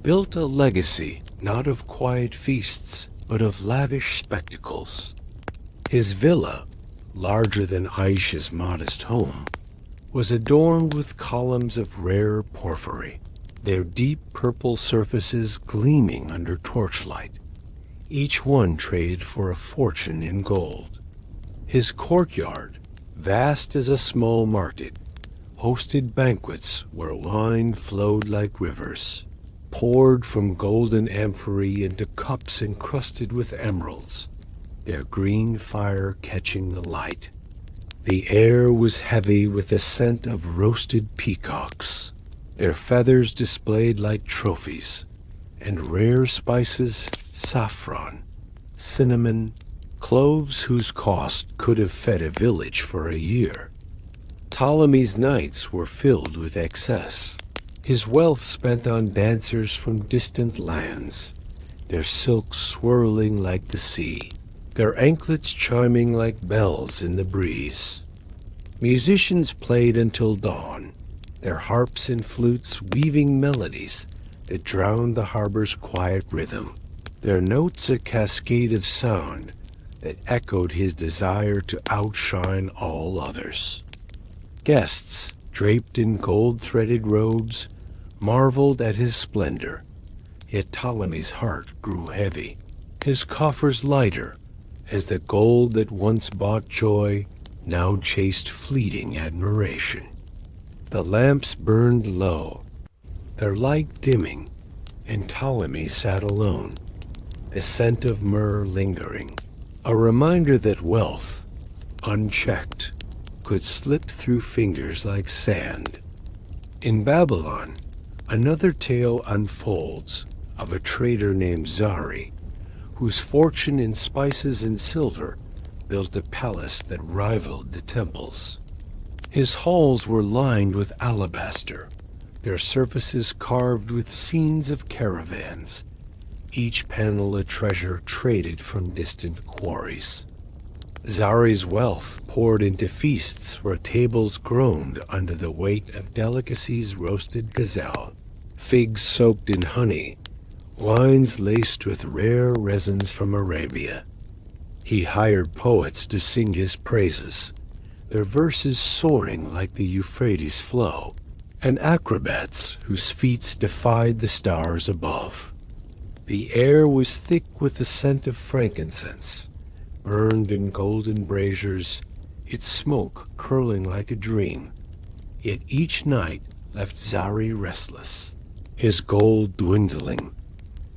[SPEAKER 1] built a legacy not of quiet feasts, but of lavish spectacles. His villa, larger than Aisha's modest home, was adorned with columns of rare porphyry, their deep purple surfaces gleaming under torchlight. Each one traded for a fortune in gold. His courtyard, vast as a small market, hosted banquets where wine flowed like rivers, poured from golden amphorae into cups encrusted with emeralds, their green fire catching the light. The air was heavy with the scent of roasted peacocks, their feathers displayed like trophies, and rare spices, saffron, cinnamon, cloves whose cost could have fed a village for a year. Ptolemy's nights were filled with excess, his wealth spent on dancers from distant lands, their silks swirling like the sea, their anklets chiming like bells in the breeze. Musicians played until dawn, their harps and flutes weaving melodies that drowned the harbor's quiet rhythm, their notes a cascade of sound that echoed his desire to outshine all others. Guests, draped in gold-threaded robes, marveled at his splendor, yet Ptolemy's heart grew heavy, his coffers lighter, as the gold that once bought joy now chased fleeting admiration. The lamps burned low, their light dimming, and Ptolemy sat alone, the scent of myrrh lingering, a reminder that wealth, unchecked, could slip through fingers like sand. In Babylon, another tale unfolds of a trader named Zari, whose fortune in spices and silver built a palace that rivaled the temples. His halls were lined with alabaster, their surfaces carved with scenes of caravans, each panel a treasure traded from distant quarries. Zari's wealth poured into feasts where tables groaned under the weight of delicacies roasted gazelle, figs soaked in honey, wines laced with rare resins from Arabia. He hired poets to sing his praises, their verses soaring like the Euphrates flow, and acrobats whose feats defied the stars above. The air was thick with the scent of frankincense, burned in golden braziers, its smoke curling like a dream. Yet each night left Zari restless, his gold dwindling,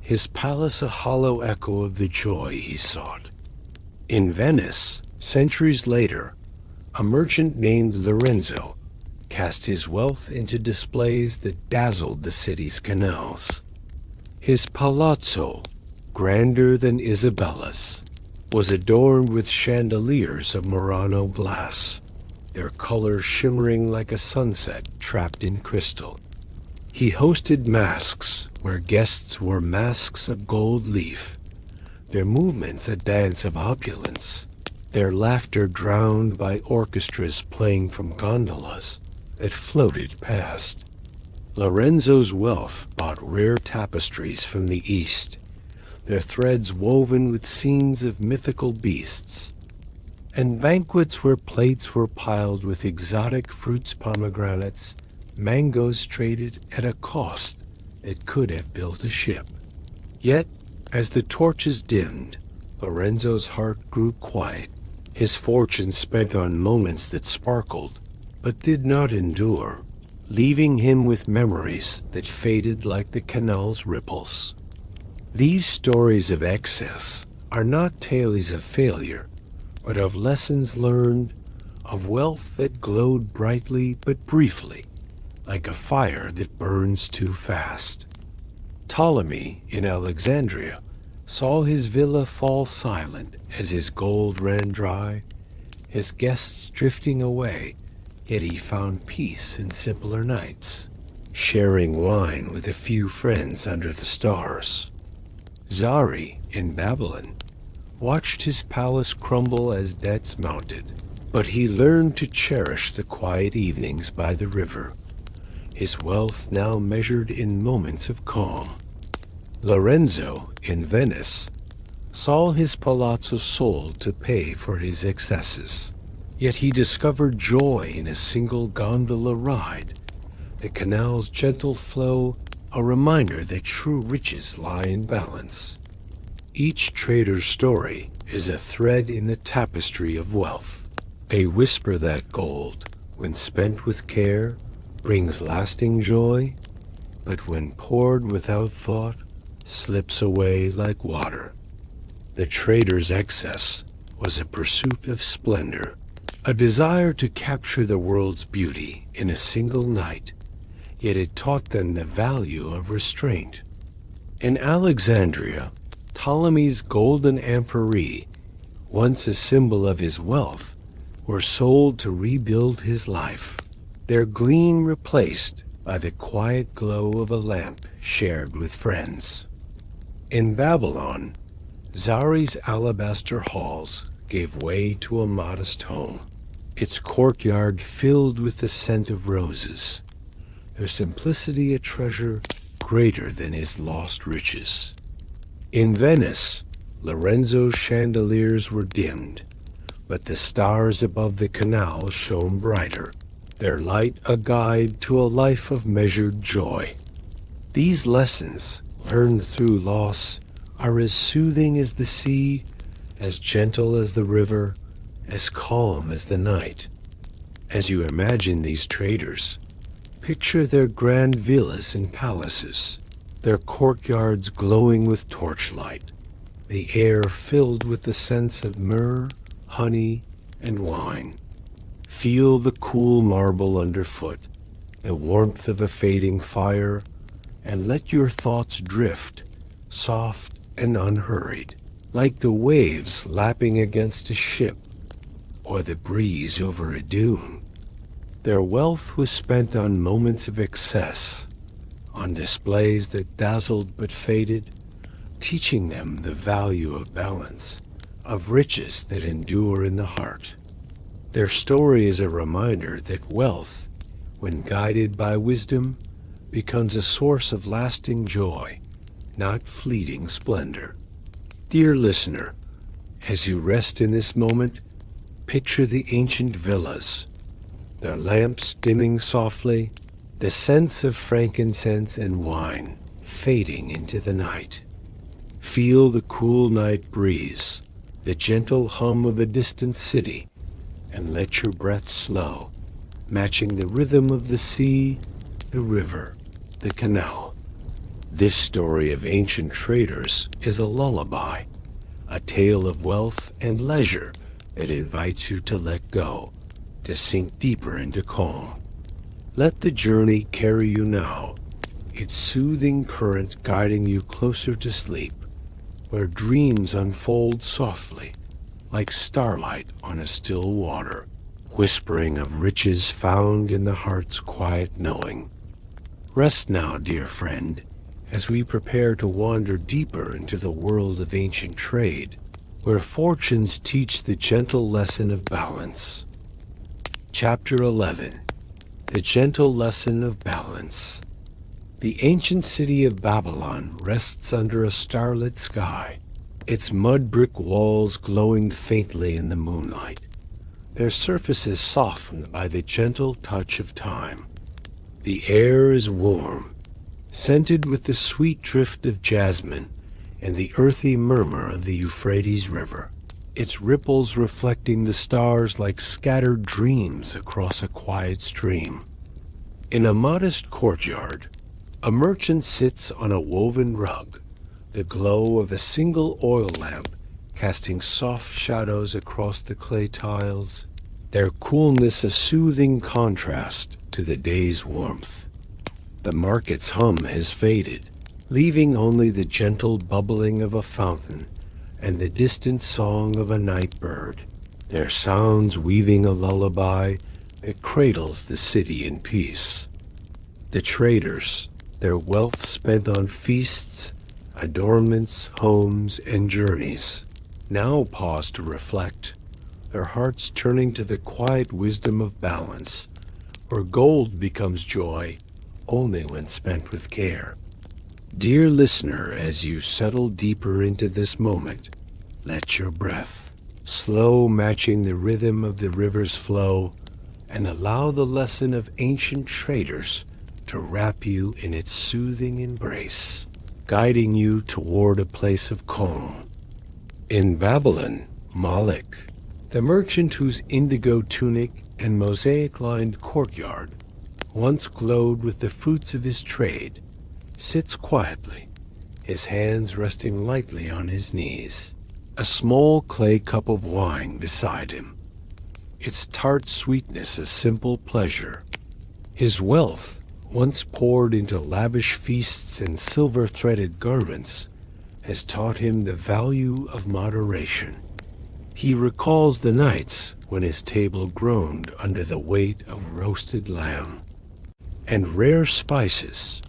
[SPEAKER 1] his palace a hollow echo of the joy he sought. In Venice, centuries later, a merchant named Lorenzo cast his wealth into displays that dazzled the city's canals. His palazzo, grander than Isabella's, was adorned with chandeliers of Murano glass, their color shimmering like a sunset trapped in crystal. He hosted masques where guests wore masks of gold leaf, their movements a dance of opulence, their laughter drowned by orchestras playing from gondolas that floated past. Lorenzo's wealth bought rare tapestries from the East, their threads woven with scenes of mythical beasts, and banquets where plates were piled with exotic fruits, pomegranates, mangoes traded at a cost that could have built a ship. Yet, as the torches dimmed, Lorenzo's heart grew quiet, his fortune spent on moments that sparkled but did not endure, leaving him with memories that faded like the canal's ripples. These stories of excess are not tales of failure, but of lessons learned, of wealth that glowed brightly but briefly, like a fire that burns too fast. Ptolemy, in Alexandria, saw his villa fall silent as his gold ran dry, his guests drifting away, yet he found peace in simpler nights, sharing wine with a few friends under the stars. Zari, in Babylon, watched his palace crumble as debts mounted, but he learned to cherish the quiet evenings by the river, his wealth now measured in moments of calm. Lorenzo, in Venice, saw his palazzo sold to pay for his excesses, yet he discovered joy in a single gondola ride, the canal's gentle flow a reminder that true riches lie in balance. Each trader's story is a thread in the tapestry of wealth, a whisper that gold, when spent with care, brings lasting joy, but when poured without thought, slips away like water. The trader's excess was a pursuit of splendor, a desire to capture the world's beauty in a single night, yet it taught them the value of restraint. In Alexandria, Ptolemy's golden amphorae, once a symbol of his wealth, were sold to rebuild his life, their gleam replaced by the quiet glow of a lamp shared with friends. In Babylon, Zari's alabaster halls gave way to a modest home, its courtyard filled with the scent of roses, their simplicity a treasure greater than his lost riches. In Venice, Lorenzo's chandeliers were dimmed, but the stars above the canal shone brighter, their light a guide to a life of measured joy. These lessons, learned through loss, are as soothing as the sea, as gentle as the river, as calm as the night. As you imagine these traders, picture their grand villas and palaces, their courtyards glowing with torchlight, the air filled with the scents of myrrh, honey, and wine. Feel the cool marble underfoot, the warmth of a fading fire, and let your thoughts drift, soft and unhurried, like the waves lapping against a ship or the breeze over a dune. Their wealth was spent on moments of excess, on displays that dazzled but faded, teaching them the value of balance, of riches that endure in the heart. Their story is a reminder that wealth, when guided by wisdom, becomes a source of lasting joy, not fleeting splendor. Dear listener, as you rest in this moment, picture the ancient villas, their lamps dimming softly, the scents of frankincense and wine fading into the night. Feel the cool night breeze, the gentle hum of a distant city, and let your breath slow, matching the rhythm of the sea, the river, the canal. This story of ancient traders is a lullaby, a tale of wealth and leisure that invites you to let go, to sink deeper into calm. Let the journey carry you now, its soothing current guiding you closer to sleep, where dreams unfold softly, like starlight on a still water, whispering of riches found in the heart's quiet knowing. Rest now, dear friend, as we prepare to wander deeper into the world of ancient trade, where fortunes teach the gentle lesson of balance. Chapter 11. The Gentle Lesson of Balance. The ancient city of Babylon rests under a starlit sky, its mud-brick walls glowing faintly in the moonlight, their surfaces softened by the gentle touch of time. The air is warm, scented with the sweet drift of jasmine and the earthy murmur of the Euphrates River, its ripples reflecting the stars like scattered dreams across a quiet stream. In a modest courtyard, a merchant sits on a woven rug, the glow of a single oil lamp casting soft shadows across the clay tiles, their coolness a soothing contrast to the day's warmth. The market's hum has faded, leaving only the gentle bubbling of a fountain and the distant song of a night bird, their sounds weaving a lullaby that cradles the city in peace. The traders, their wealth spent on feasts, adornments, homes, and journeys, now pause to reflect, their hearts turning to the quiet wisdom of balance, where gold becomes joy only when spent with care. Dear listener, as you settle deeper into this moment, let your breath, slow matching the rhythm of the river's flow, and allow the lesson of ancient traders to wrap you in its soothing embrace, guiding you toward a place of calm. In Babylon, Moloch, the merchant whose indigo tunic and mosaic-lined courtyard once glowed with the fruits of his trade, sits quietly, his hands resting lightly on his knees, a small clay cup of wine beside him, its tart sweetness a simple pleasure. His wealth, once poured into lavish feasts and silver-threaded garments, has taught him the value of moderation. He recalls the nights when his table groaned under the weight of roasted lamb and rare spices,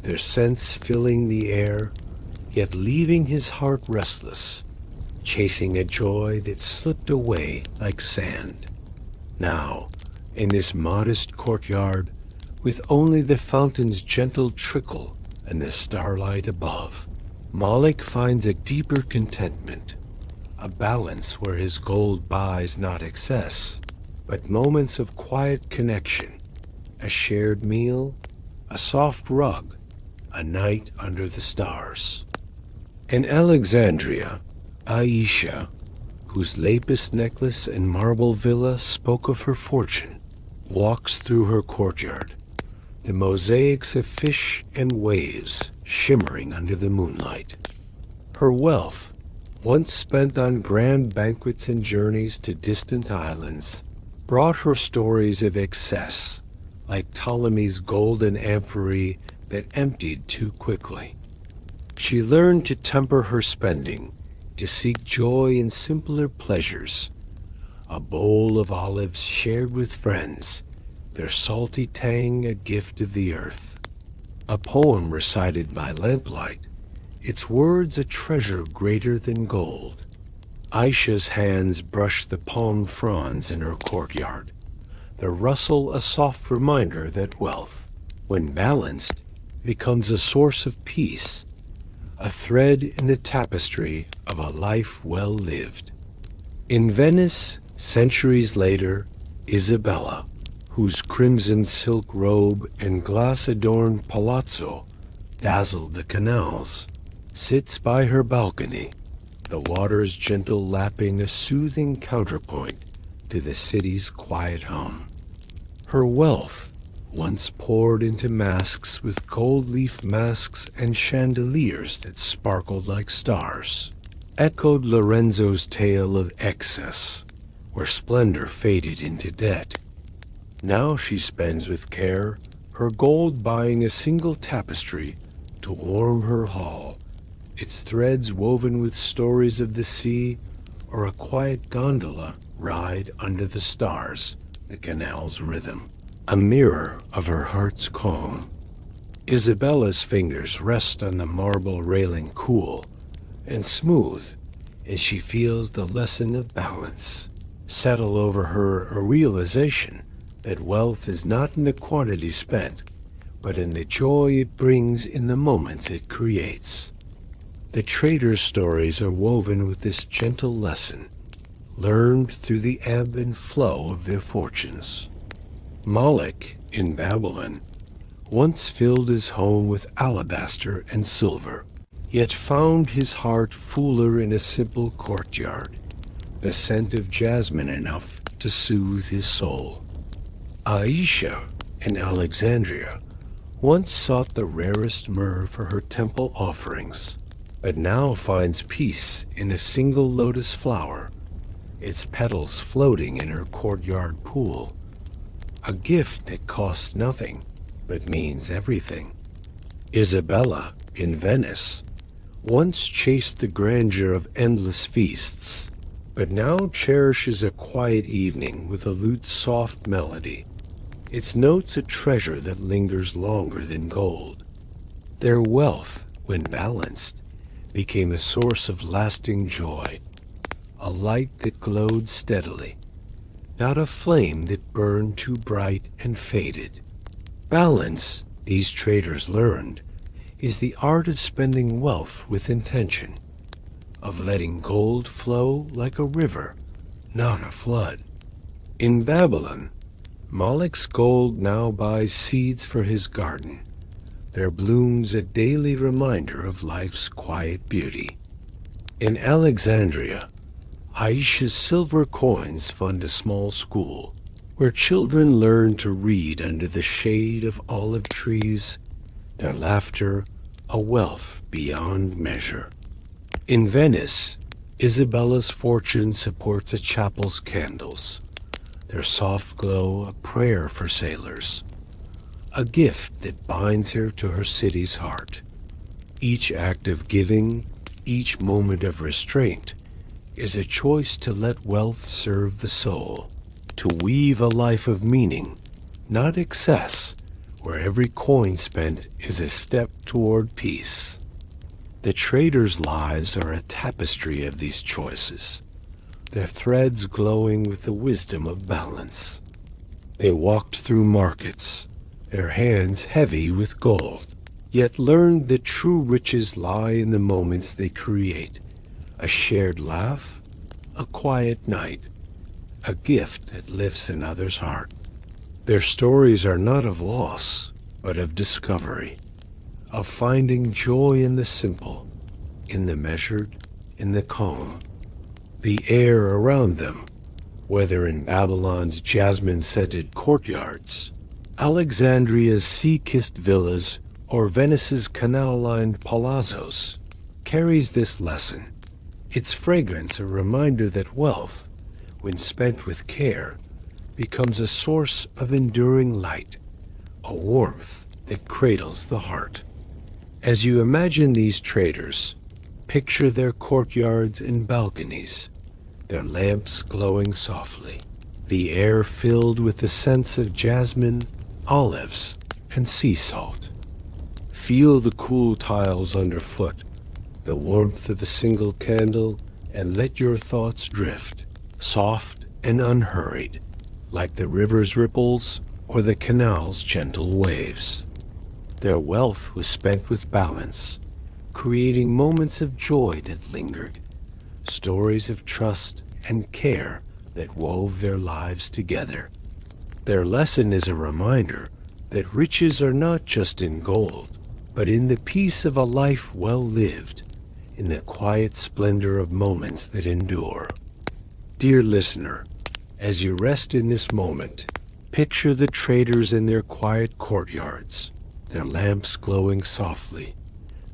[SPEAKER 1] their scents filling the air, yet leaving his heart restless, chasing a joy that slipped away like sand. Now, in this modest courtyard, with only the fountain's gentle trickle and the starlight above, Malik finds a deeper contentment, a balance where his gold buys not excess, but moments of quiet connection, a shared meal, a soft rug, a night under the stars. In Alexandria, Aisha, whose lapis necklace and marble villa spoke of her fortune, walks through her courtyard, the mosaics of fish and waves shimmering under the moonlight. Her wealth, once spent on grand banquets and journeys to distant islands, brought her stories of excess, like Ptolemy's golden amphory that emptied too quickly. She learned to temper her spending, to seek joy in simpler pleasures. A bowl of olives shared with friends, their salty tang a gift of the earth. A poem recited by lamplight, its words a treasure greater than gold. Aisha's hands brush the palm fronds in her courtyard, their rustle a soft reminder that wealth, when balanced, becomes a source of peace, a thread in the tapestry of a life well lived. In Venice, centuries later, Isabella, whose crimson silk robe and glass-adorned palazzo dazzled the canals, sits by her balcony, the water's gentle lapping a soothing counterpoint to the city's quiet hum. Her wealth, once poured into masks with gold leaf masks and chandeliers that sparkled like stars, echoed Lorenzo's tale of excess, where splendor faded into debt. Now she spends with care, her gold buying a single tapestry to warm her hall, its threads woven with stories of the sea, or a quiet gondola ride under the stars, the canal's rhythm, a mirror of her heart's calm. Isabella's fingers rest on the marble railing cool and smooth as she feels the lesson of balance settle over her, a realization that wealth is not in the quantity spent, but in the joy it brings in the moments it creates. The trader's stories are woven with this gentle lesson, learned through the ebb and flow of their fortunes. Moloch, in Babylon, once filled his home with alabaster and silver, yet found his heart fuller in a simple courtyard, the scent of jasmine enough to soothe his soul. Aisha, in Alexandria, once sought the rarest myrrh for her temple offerings, but now finds peace in a single lotus flower, its petals floating in her courtyard pool, a gift that costs nothing, but means everything. Isabella, in Venice, once chased the grandeur of endless feasts, but now cherishes a quiet evening with a lute's soft melody, its notes a treasure that lingers longer than gold. Their wealth, when balanced, became a source of lasting joy, a light that glowed steadily, not a flame that burned too bright and faded. Balance, these traders learned, is the art of spending wealth with intention, of letting gold flow like a river, not a flood. In Babylon, Moloch's gold now buys seeds for his garden, their blooms a daily reminder of life's quiet beauty. In Alexandria, Aisha's silver coins fund a small school, where children learn to read under the shade of olive trees, their laughter a wealth beyond measure. In Venice, Isabella's fortune supports a chapel's candles, their soft glow a prayer for sailors, a gift that binds her to her city's heart. Each act of giving, each moment of restraint, is a choice to let wealth serve the soul, to weave a life of meaning, not excess, where every coin spent is a step toward peace. The traders' lives are a tapestry of these choices, their threads glowing with the wisdom of balance. They walked through markets, their hands heavy with gold, yet learned that true riches lie in the moments they create. A shared laugh, a quiet night, a gift that lifts another's heart. Their stories are not of loss, but of discovery, of finding joy in the simple, in the measured, in the calm. The air around them, whether in Babylon's jasmine-scented courtyards, Alexandria's sea-kissed villas, or Venice's canal-lined palazzos, carries this lesson. Its fragrance a reminder that wealth, when spent with care, becomes a source of enduring light, a warmth that cradles the heart. As you imagine these traders, picture their courtyards and balconies, their lamps glowing softly, the air filled with the scents of jasmine, olives, and sea salt. Feel the cool tiles underfoot, the warmth of a single candle, and let your thoughts drift, soft and unhurried, like the river's ripples or the canal's gentle waves. Their wealth was spent with balance, creating moments of joy that lingered, stories of trust and care that wove their lives together. Their lesson is a reminder that riches are not just in gold, but in the peace of a life well lived, in the quiet splendor of moments that endure. Dear listener, as you rest in this moment, picture the traders in their quiet courtyards, their lamps glowing softly,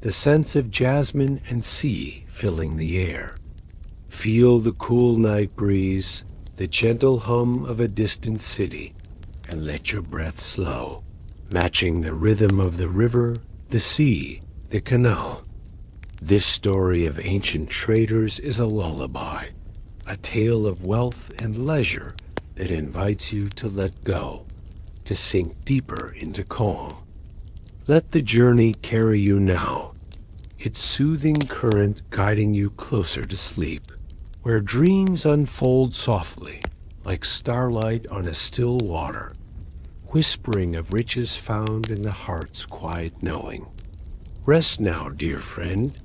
[SPEAKER 1] the scents of jasmine and sea filling the air. Feel the cool night breeze, the gentle hum of a distant city, and let your breath slow, matching the rhythm of the river, the sea, the canal. This story of ancient traders is a lullaby, a tale of wealth and leisure that invites you to let go, to sink deeper into calm. Let the journey carry you now, its soothing current guiding you closer to sleep, where dreams unfold softly, like starlight on a still water, whispering of riches found in the heart's quiet knowing. Rest now, dear friend,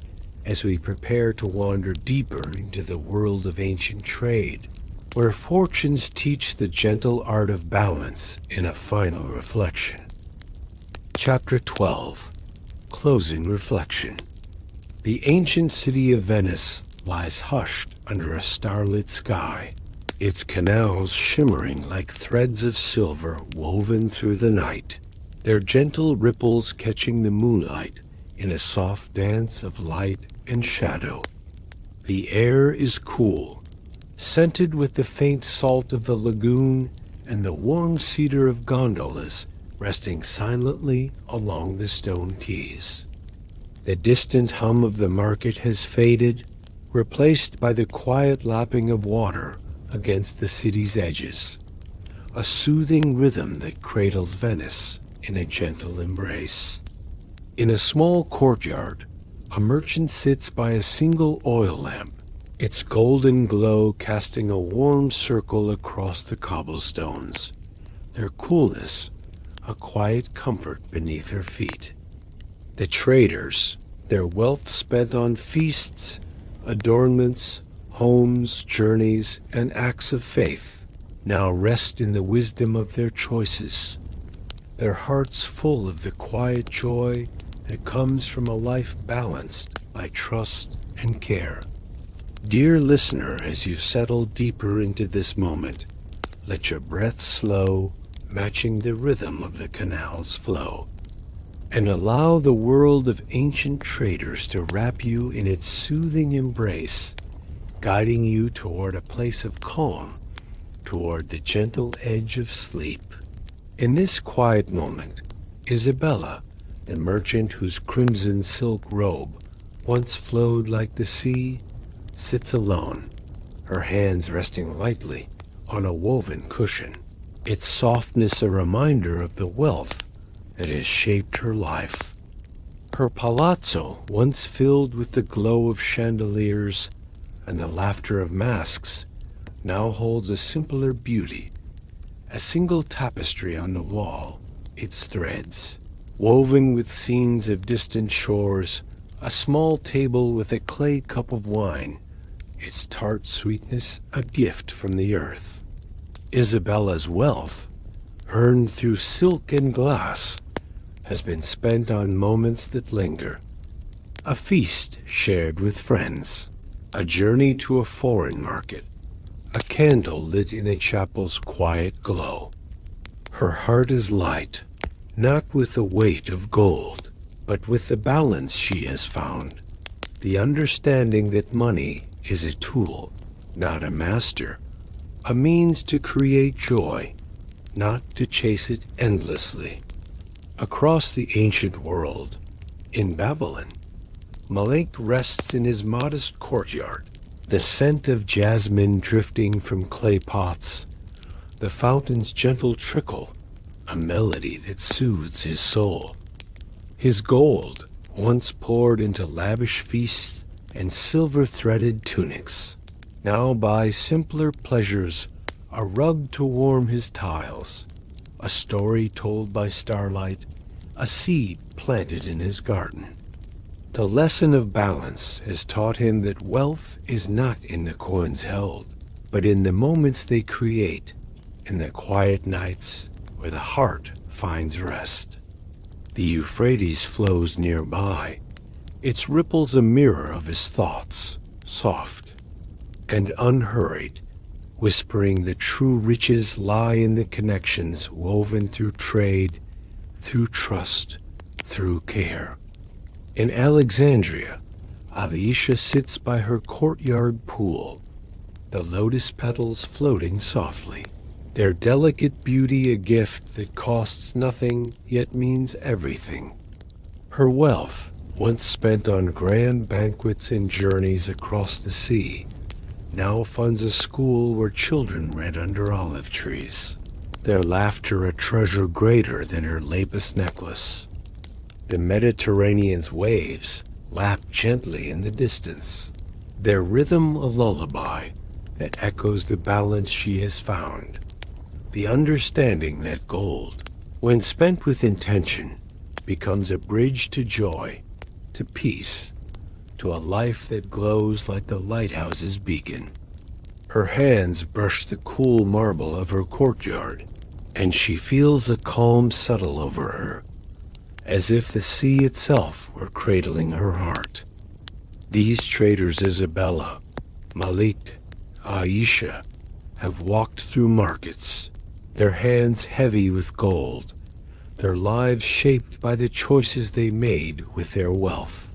[SPEAKER 1] as we prepare to wander deeper into the world of ancient trade, where fortunes teach the gentle art of balance in a final reflection. Chapter 12. Closing Reflection. The ancient city of Venice lies hushed under a starlit sky, its canals shimmering like threads of silver woven through the night, their gentle ripples catching the moonlight in a soft dance of light and shadow. The air is cool, scented with the faint salt of the lagoon and the warm cedar of gondolas resting silently along the stone quays. The distant hum of the market has faded, replaced by the quiet lapping of water against the city's edges, a soothing rhythm that cradles Venice in a gentle embrace. In a small courtyard, a merchant sits by a single oil lamp, its golden glow casting a warm circle across the cobblestones, their coolness a quiet comfort beneath her feet. The traders, their wealth spent on feasts, adornments, homes, journeys, and acts of faith, now rest in the wisdom of their choices, their hearts full of the quiet joy that comes from a life balanced by trust and care. Dear listener, as you settle deeper into this moment, let your breath slow, matching the rhythm of the canal's flow, and allow the world of ancient traders to wrap you in its soothing embrace, guiding you toward a place of calm, toward the gentle edge of sleep. In this quiet moment, Isabella, the merchant whose crimson silk robe once flowed like the sea, sits alone, her hands resting lightly on a woven cushion, its softness a reminder of the wealth that has shaped her life. Her palazzo, once filled with the glow of chandeliers and the laughter of masks, now holds a simpler beauty, a single tapestry on the wall, its threads, woven with scenes of distant shores, a small table with a clay cup of wine, its tart sweetness a gift from the earth. Isabella's wealth, earned through silk and glass, has been spent on moments that linger. A feast shared with friends, a journey to a foreign market, a candle lit in a chapel's quiet glow. Her heart is light, not with the weight of gold, but with the balance she has found, the understanding that money is a tool, not a master, a means to create joy, not to chase it endlessly. Across the ancient world, in Babylon, Malik rests in his modest courtyard, the scent of jasmine drifting from clay pots, the fountain's gentle trickle, a melody that soothes his soul. His gold, once poured into lavish feasts and silver-threaded tunics, now buys simpler pleasures, a rug to warm his tiles, a story told by starlight, a seed planted in his garden. The lesson of balance has taught him that wealth is not in the coins held, but in the moments they create, in the quiet nights where the heart finds rest. The Euphrates flows nearby, its ripples a mirror of his thoughts, soft and unhurried, whispering the true riches lie in the connections woven through trade, through trust, through care. In Alexandria, Aisha sits by her courtyard pool, the lotus petals floating softly, their delicate beauty a gift that costs nothing yet means everything. Her wealth, once spent on grand banquets and journeys across the sea, now funds a school where children read under olive trees, their laughter a treasure greater than her lapis necklace. The Mediterranean's waves lap gently in the distance, their rhythm a lullaby that echoes the balance she has found, the understanding that gold, when spent with intention, becomes a bridge to joy, to peace, to a life that glows like the lighthouse's beacon. Her hands brush the cool marble of her courtyard, and she feels a calm settle over her, as if the sea itself were cradling her heart. These traders Isabella, Malik, Aisha, have walked through markets, their hands heavy with gold, their lives shaped by the choices they made with their wealth.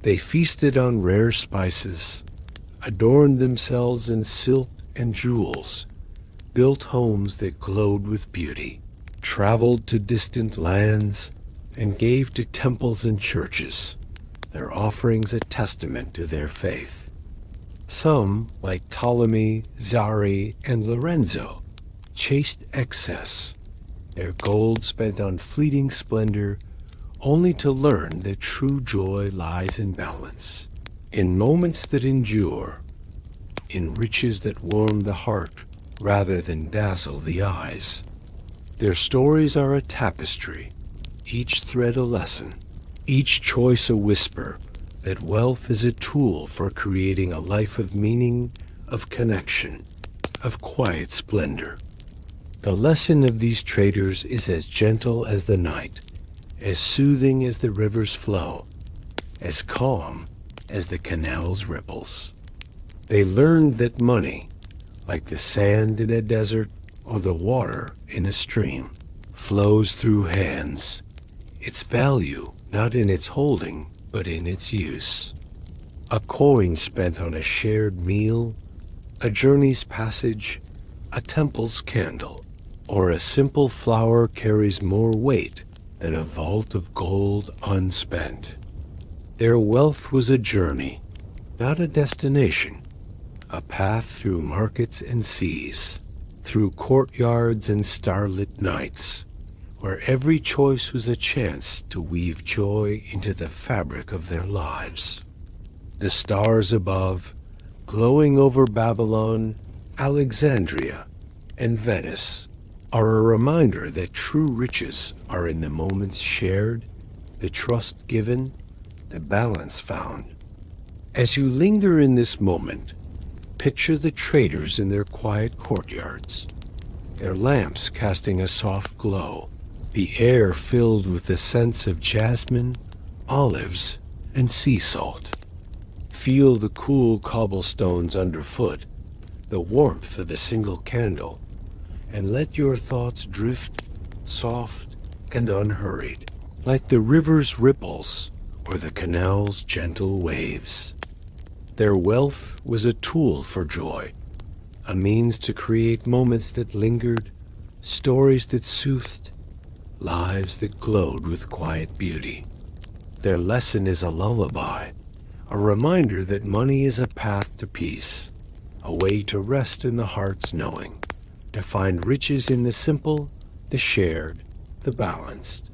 [SPEAKER 1] They feasted on rare spices, adorned themselves in silk and jewels, built homes that glowed with beauty, traveled to distant lands, and gave to temples and churches, their offerings a testament to their faith. Some, like Ptolemy, Zari, and Lorenzo, chased excess, their gold spent on fleeting splendor, only to learn that true joy lies in balance, in moments that endure, in riches that warm the heart rather than dazzle the eyes. Their stories are a tapestry, each thread a lesson, each choice a whisper that wealth is a tool for creating a life of meaning, of connection, of quiet splendor. The lesson of these traders is as gentle as the night, as soothing as the river's flow, as calm as the canal's ripples. They learned that money, like the sand in a desert or the water in a stream, flows through hands, its value not in its holding, but in its use. A coin spent on a shared meal, a journey's passage, a temple's candle, or a simple flower carries more weight than a vault of gold unspent. Their wealth was a journey, not a destination, a path through markets and seas, through courtyards and starlit nights, where every choice was a chance to weave joy into the fabric of their lives. The stars above, glowing over Babylon, Alexandria, and Venice, are a reminder that true riches are in the moments shared, the trust given, the balance found. As you linger in this moment, picture the traders in their quiet courtyards, their lamps casting a soft glow, the air filled with the scents of jasmine, olives, and sea salt. Feel the cool cobblestones underfoot, the warmth of a single candle, and let your thoughts drift, soft and unhurried, like the river's ripples or the canal's gentle waves. Their wealth was a tool for joy, a means to create moments that lingered, stories that soothed, lives that glowed with quiet beauty. Their lesson is a lullaby, a reminder that money is a path to peace, a way to rest in the heart's knowing, to find riches in the simple, the shared, the balanced.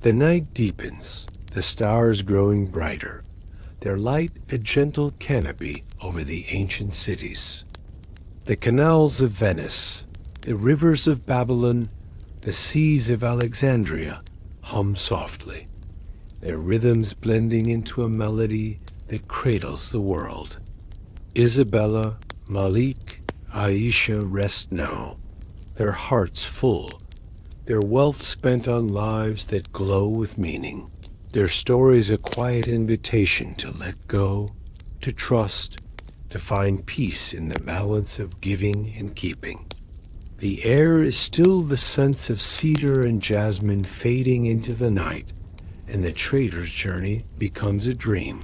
[SPEAKER 1] The night deepens, the stars growing brighter, their light a gentle canopy over the ancient cities. The canals of Venice, the rivers of Babylon, the seas of Alexandria hum softly, their rhythms blending into a melody that cradles the world. Isabella, Malik, Aisha rest now, their hearts full, their wealth spent on lives that glow with meaning, their stories a quiet invitation to let go, to trust, to find peace in the balance of giving and keeping. The air is still the sense of cedar and jasmine fading into the night, and the trader's journey becomes a dream,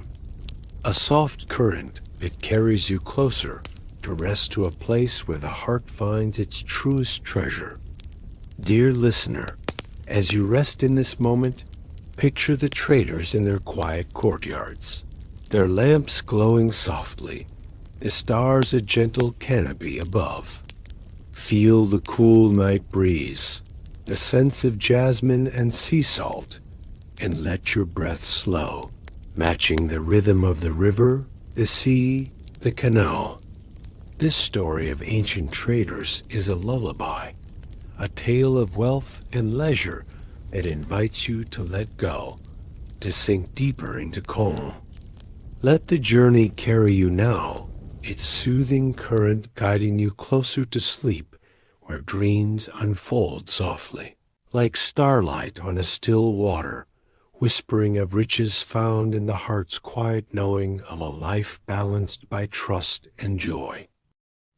[SPEAKER 1] a soft current that carries you closer to rest to a place where the heart finds its truest treasure. Dear listener, as you rest in this moment, picture the traders in their quiet courtyards, their lamps glowing softly, the stars a gentle canopy above. Feel the cool night breeze, the scents of jasmine and sea salt, and let your breath slow, matching the rhythm of the river, the sea, the canal. This story of ancient traders is a lullaby, a tale of wealth and leisure that invites you to let go, to sink deeper into calm. Let the journey carry you now, its soothing current guiding you closer to sleep, where dreams unfold softly, like starlight on a still water, whispering of riches found in the heart's quiet knowing of a life balanced by trust and joy.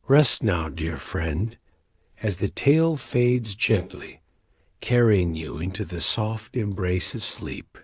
[SPEAKER 1] Rest now, dear friend, as the tale fades gently, carrying you into the soft embrace of sleep.